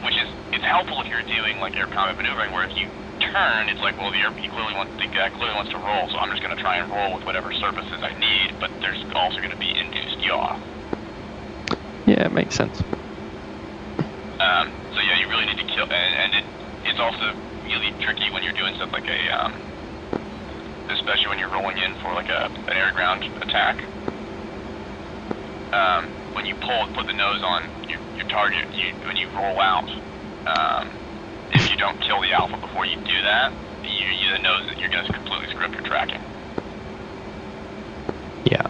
it's helpful if you're doing like air combat maneuvering, where if you turn, it's like, well, the guy clearly wants to roll, so I'm just going to try and roll with whatever surfaces I need, but there's also going to be induced yaw. Yeah, it makes sense. So yeah, you really need to kill, and it's also really tricky when you're doing stuff like especially when you're rolling in for like an air-ground attack. When you put the nose on your target, when you roll out, if you don't kill the alpha before you do that, the nose that you're going to completely screw up your tracking. Yeah.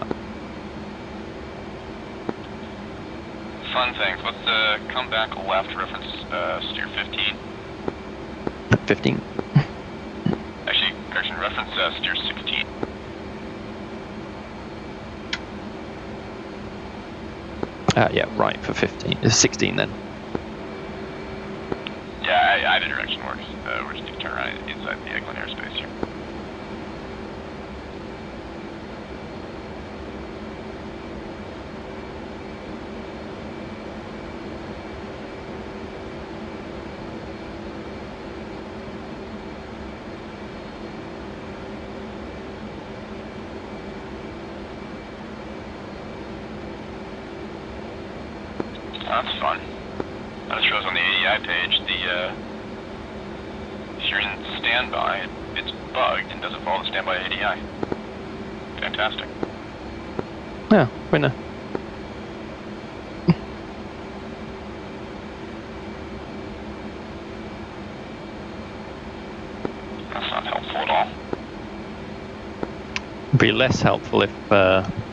fun things. Let's come back left, reference steer 15. 15. Actually, correction, reference steer 16. Yeah, right for 15. It's 16 then. Yeah, either direction works. We're just going to turn around inside the Eglin airspace here. That's fun. That shows on the ADI page if you're in standby, it's bugged and doesn't follow the standby ADI. Fantastic. Yeah, winner. That's not helpful at all. It'd be less helpful if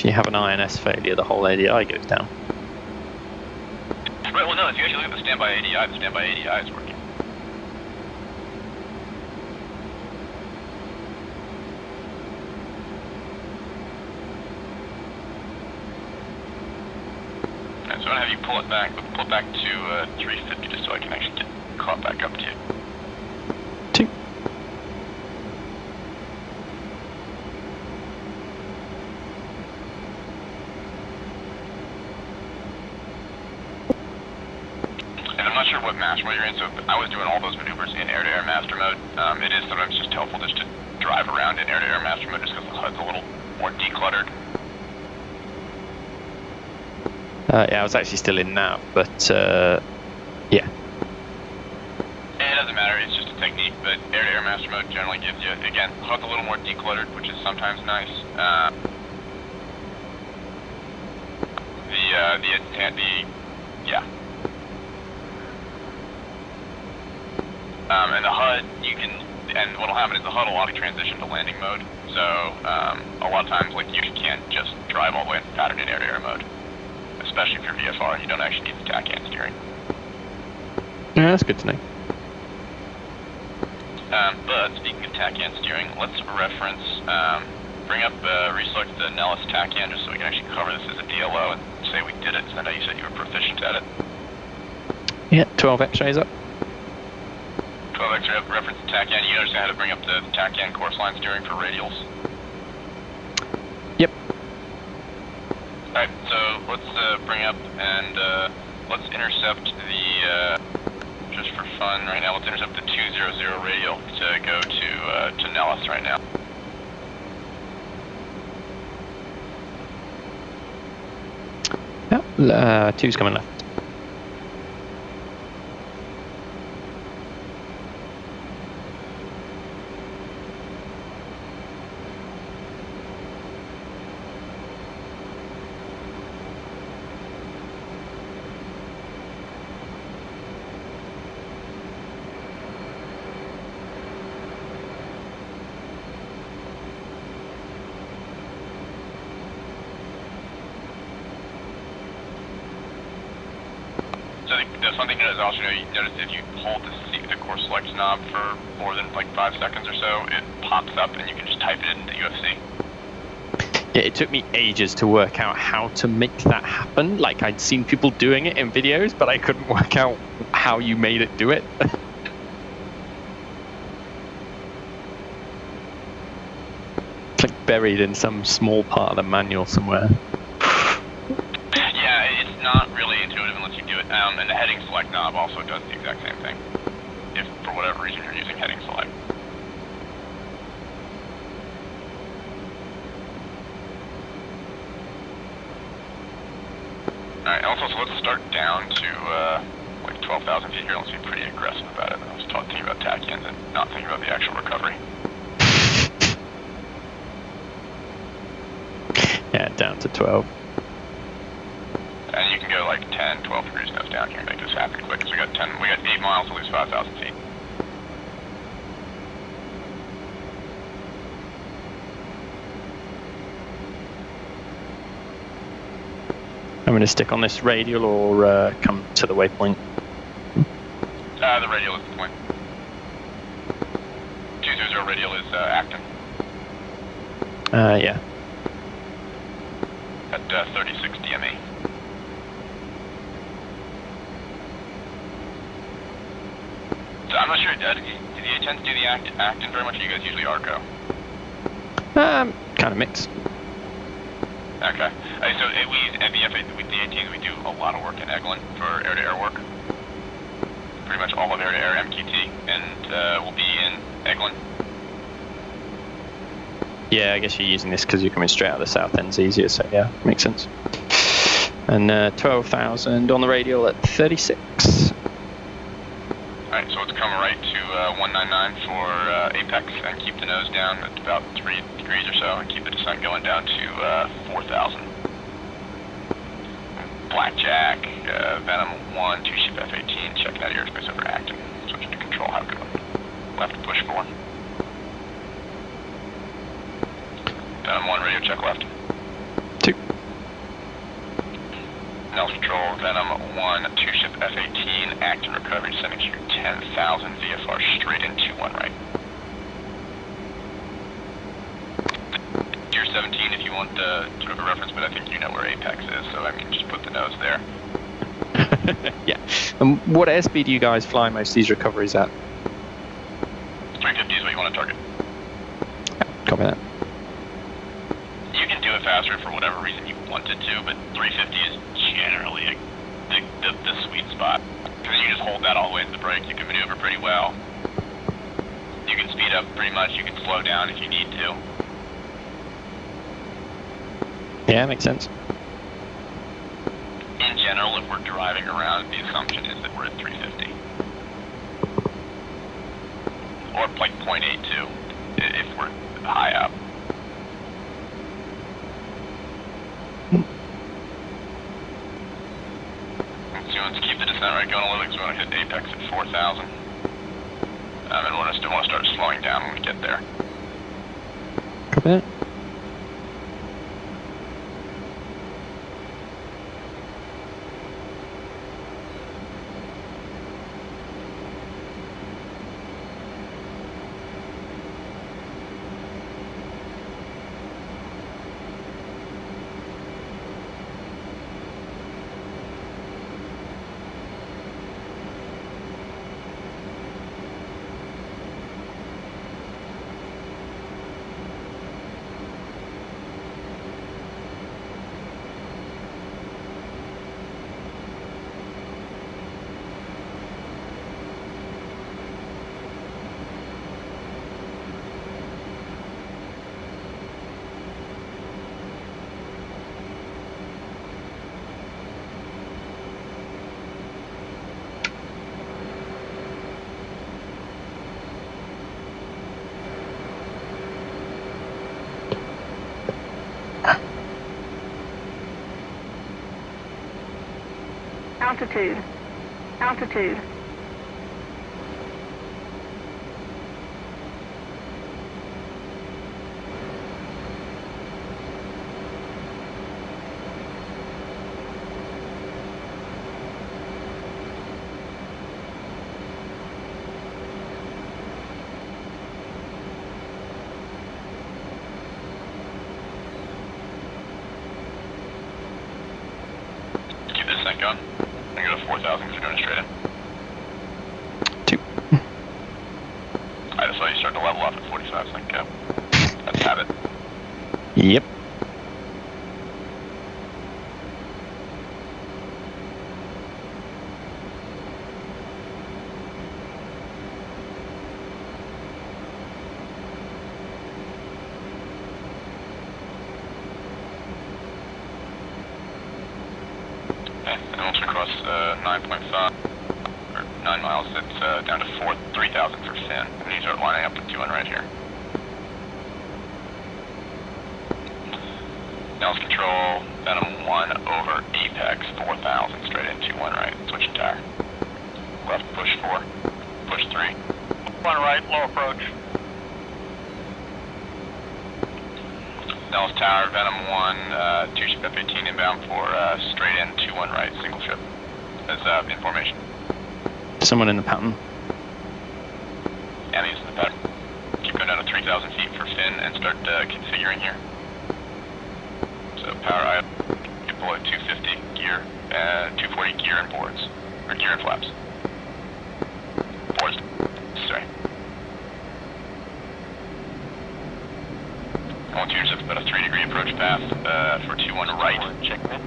you have an INS failure, the whole ADI goes down. Right, well no, if you actually look at the standby ADI is working. Alright, so I'm gonna have you pull it back to 350 just so I can actually get caught back up to you. 2. And I'm not sure what master mode you're in, so I was doing all those maneuvers in air-to-air master mode. It is sometimes just helpful just to drive around in air-to-air master mode just because the HUD's a little more decluttered. Yeah, I was actually still in nav, but yeah. It doesn't matter, it's just a technique, but air-to-air master mode generally gives you, again, HUD's a little more decluttered, which is sometimes nice. Yeah. And the HUD, and what'll happen is the HUD will auto-transition to landing mode, so a lot of times, like, you can't just drive all the way in pattern in air-to-air mode, especially if you're VFR and you don't actually need the TAC-AN steering. Yeah, that's good to know. But speaking of TAC-AN steering, let's reference, bring up, reselect the Nellis TAC-AN just so we can actually cover this as a DLO and say we did it, because I know you said you were proficient at it. Yeah, 12 X-rays up. 12 X-ray up, reference the TAC-AN. You understand how to bring up the TAC-AN course line steering for radials? Yep. Alright, so let's bring up and let's intercept the, just for fun right now, let's intercept the 200 radial to go to Nellis right now. Yep, 2's coming left. So the fun thing to note is also, you notice if you hold the course select knob for more than like 5 seconds or so, it pops up and you can just type it into UFC. Yeah, it took me ages to work out how to make that happen. Like, I'd seen people doing it in videos, but I couldn't work out how you made it do it. It's like buried in some small part of the manual somewhere. Yeah, it's not really intuitive unless you do it. And the heading select knob also does the exact same thing, if for whatever reason you're using heading select. Alright, also, so let's start down to like 12,000 feet here. Let's be pretty aggressive about it. I was thinking about TAC-ANs and not thinking about the actual recovery. Yeah, down to 12. And you can go like 10, 12 degrees nose down here and make this happen quick, because we got 8 miles to lose 5,000 feet. I'm going to stick on this radial or come to the waypoint. The radial is the point. 200 radial is Acton. Yeah. At 36 DME. So I'm not sure, do the A-10s do the Acton very much, or you guys usually ARCO? Kind of mixed. Okay. So we use MBF with the A-10s, we do a lot of work in Eglin for air-to-air work. Pretty much all of air-to-air MQT, and we'll be in Eglin. Yeah, I guess you're using this because you're coming straight out of the south end's easier, so yeah, makes sense. And 12,000 on the radial at 36. Alright, so let's come right to 199 for apex and keep the nose down at about 3 degrees or so and keep the descent going down to 4,000. Blackjack, Venom 1, 2-ship F-18, checking out airspace over Acton. Switching to control, have a good one. Left push 4. Venom 1, radio check left. 2. Nels control, Venom 1, 2-ship F-18, Acton recovery, descending through 10,000 VFR straight into 1 right. Tier 17 if you want sort of a reference, but I think you know where Apex is, so I mean just put the nose there. Yeah. And what airspeed do you guys fly most of these recoveries at? 350 is what you want to target. Copy that. You can do it faster for whatever reason you wanted to, but 350 is generally the sweet spot. Because you just hold that all the way to the brake, you can maneuver pretty well. You can speed up pretty much, you can slow down if you need to. Yeah, makes sense. In general, if we're driving around, the assumption is that we're at 350. Or like 0.82, if we're high up. So let's keep the descent right going a little because we want to hit apex at 4,000. And we'll just want to start slowing down when we get there. Copy that. Altitude. Altitude. Keep this thing going. I go to 4,000 because we're doing it straight in. 2. I just saw you start to level off at 45, so like, let's have it. Yep. And once we cross 9.5, or 9 miles, it's down to 3,000 for Finn. And you start lining up with 200 right here. Nels control, Venom 1 over Apex, 4,000, straight into 1 right, switching tire. Left push 4, push 3. 1 right, low approach. Nellis Tower, Venom 1, 2 ship F-18 inbound for straight in, 2-1 right, single ship, as information. Someone in the pattern. And he's in the pattern. Keep going down to 3,000 feet for fin and start configuring here. So power I get below 250 gear, 240 gear and boards, or gear and flaps. Boards, sorry. I want to intercept about a 3-degree approach path for 2-1 right. Check that.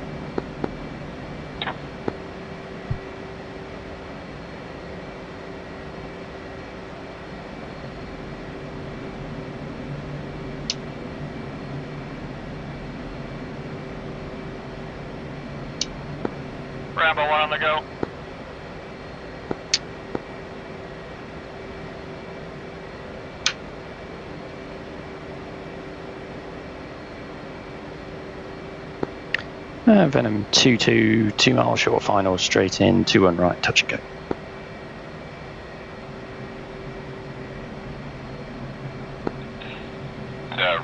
Rambo 1 on the go. Venom 2-2, 2 mile short final, straight in, 2-1 right, touch and go.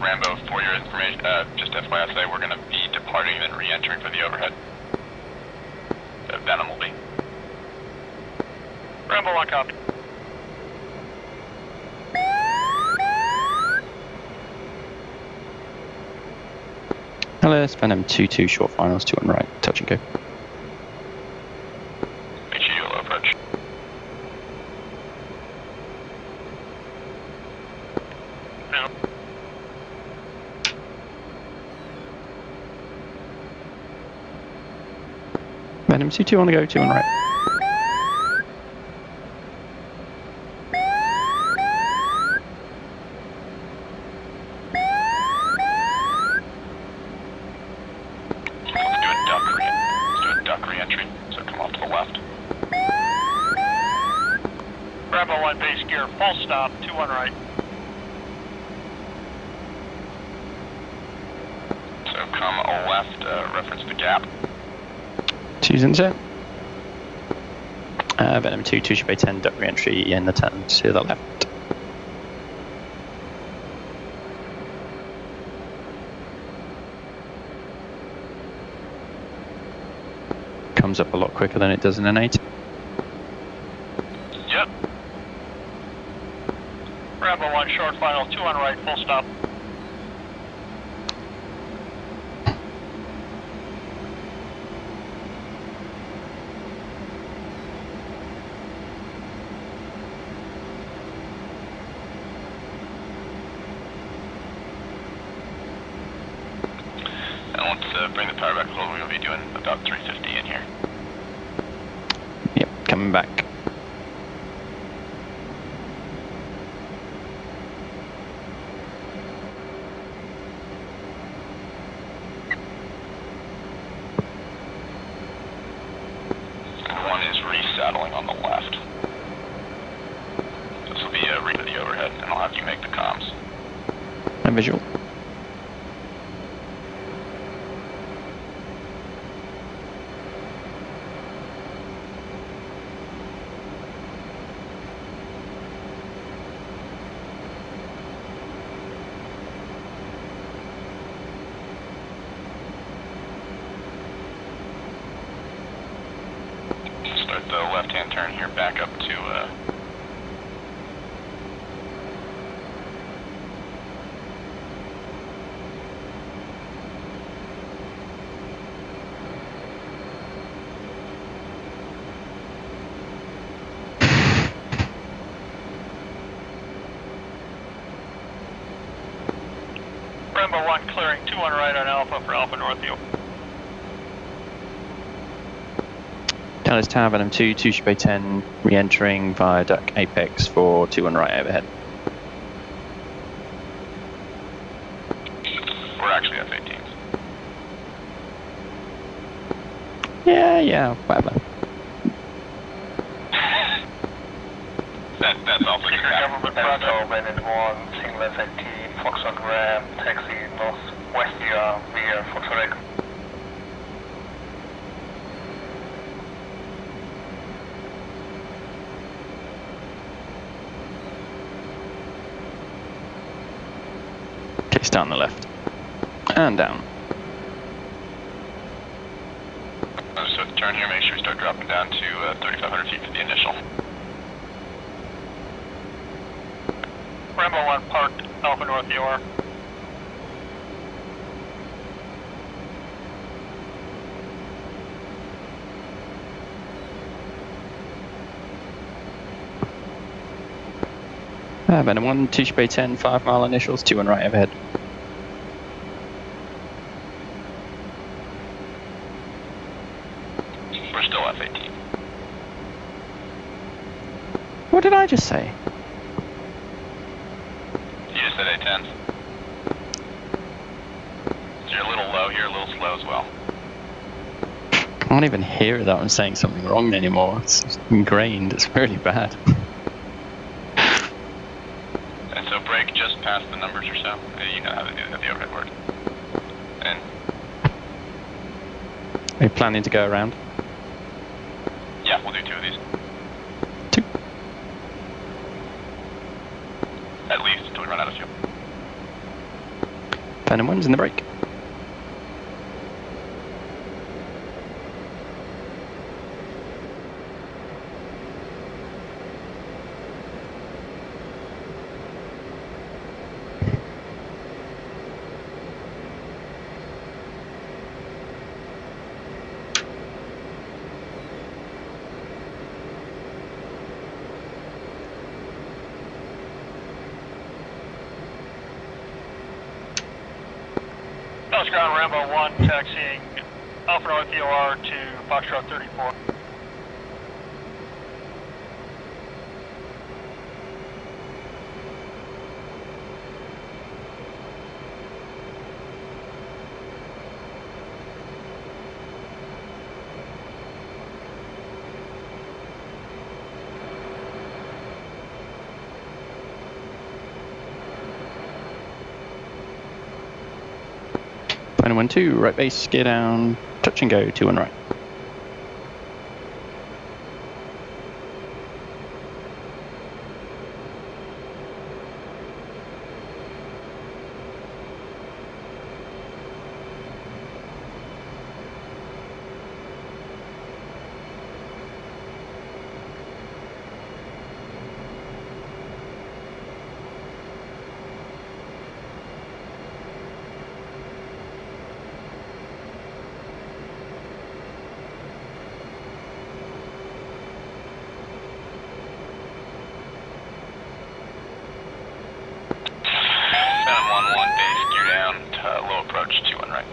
Rambo, for your information, just FYI, say we're going to be departing and then re-entering for the overhead. Venom will be. Rambo 1 copy. Hello, it's Venom 2-2, short finals, 2-1 right, touch and go. Make sure you low approach. No. Venom 2-2 on the go, 2-1 right. Rambo 1 base gear, full stop, 2-1 right. So come left, reference the gap. 2's in set. Venom 2, should be 10, duck re-entry in the 10 to the left. Comes up a lot quicker than it does in an 8. Yep. Rambo 1 short final, 2-1 right, full stop. And let's bring the power back a little. We're going to be doing about 350 in here. Yep, coming back. One is resaddling on the left. This will be a read of the overhead, and I'll have you make the comms. And visual. Start the left-hand turn here, back up to Rambo 1 clearing, 2-1 right on Alpha for Alpha North View. Dallas Tower, Venom 2, should be 10, re-entering via duck apex for 2-1 right overhead. we're actually F-18s. Yeah, whatever. That's also Secret government project. Venom 1, single F-18, Foxtrot Ram, taxi northwest via Foxtrot Echo. Okay, start on the left. And down. So at the turn here, make sure you start dropping down to 3,500 feet for the initial. Rambo 1 parked Alpha North EOR. Venom 1, 2 Bay 10, 5 mile initials, 2 on right overhead. We're still F-18. What did I just say? You just said A-10s. So you're a little low here, a little slow as well. I can't even hear that I'm saying something wrong anymore. It's just ingrained, it's really bad. And so brake just past the numbers or so. You know how to do the overhead work. And Are you planning to go around? yeah, we'll do 2 of these. 2. At least until we run out of fuel. Venom 1's in the brake. Dallas Ground Rambo 1 taxiing Alpha North EOR to Foxtrot 34. Venom 1, 2, right base, gear down, touch and go, 2 on right. Venom 1-1 base, gear down to low approach, 2 on right.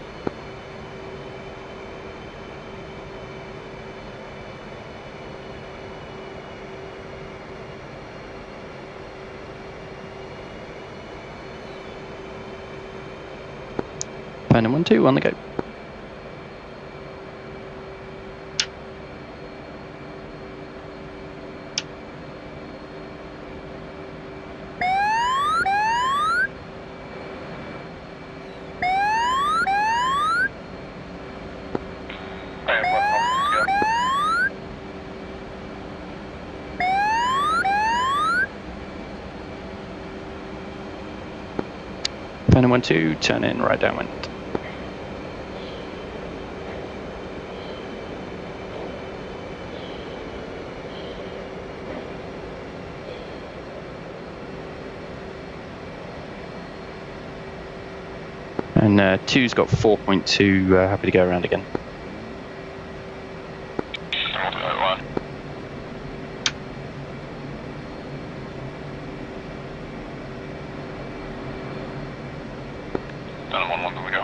Venom 1, 2, on the go. Venom 1, 2, turn in right downwind. And 2's got 4.2, happy to go around again. We'll do that one. Venom 1-1, there we go.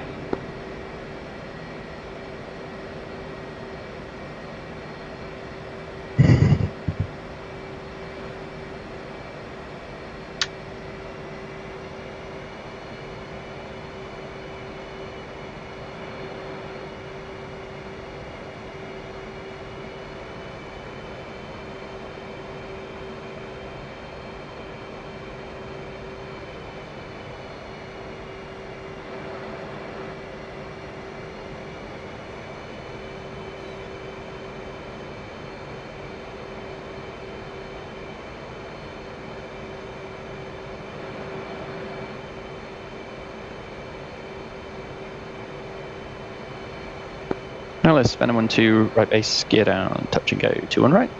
Alice, Venom 1-2, right base, gear down, touch and go, 2-1 right.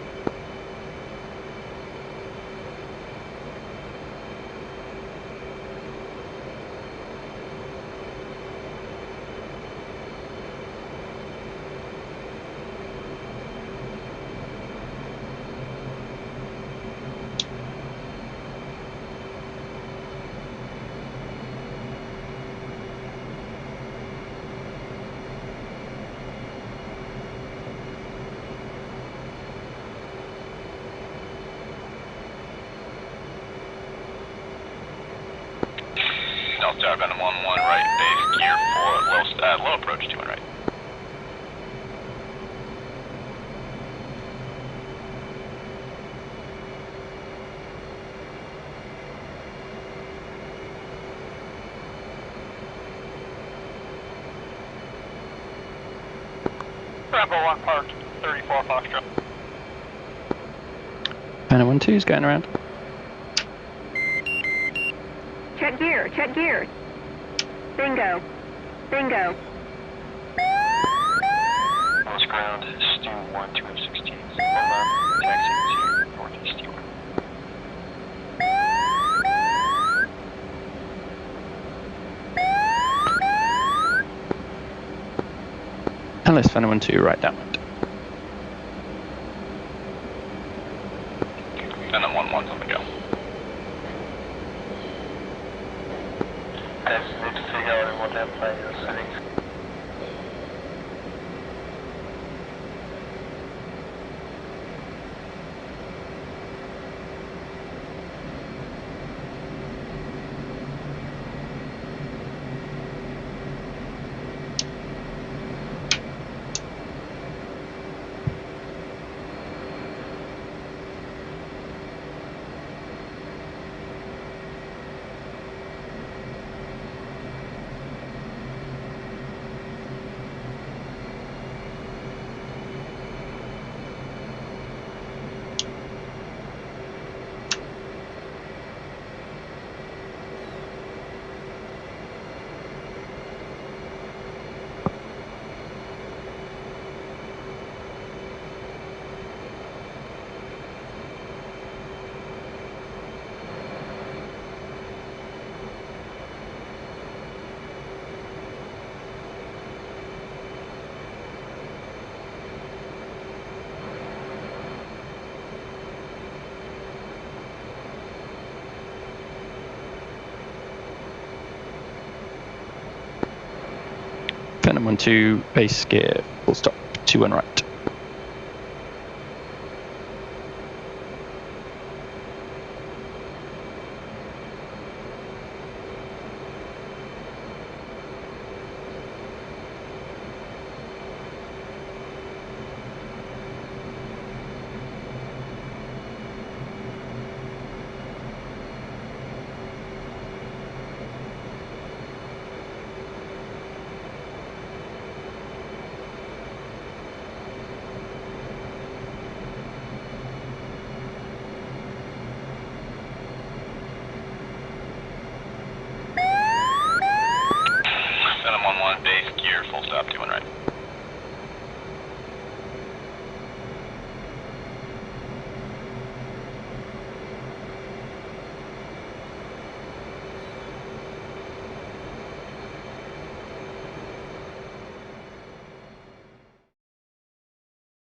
Delta Venom 1-1 right base, gear for low approach, 2-1 right. Bravo 1 parked, 34 Foxtrot. Venom 1-2 is going around. Check gear, check gear. Bingo. Bingo. Lost ground, Stu 1, 216. Taxi to northeast Stu. Alice, Venom 1-2, right downwind. Venom 1-1's on the go. Guys need to figure out what they're playing in the settings. Venom 1-2, base gear, full stop, 2-1 right.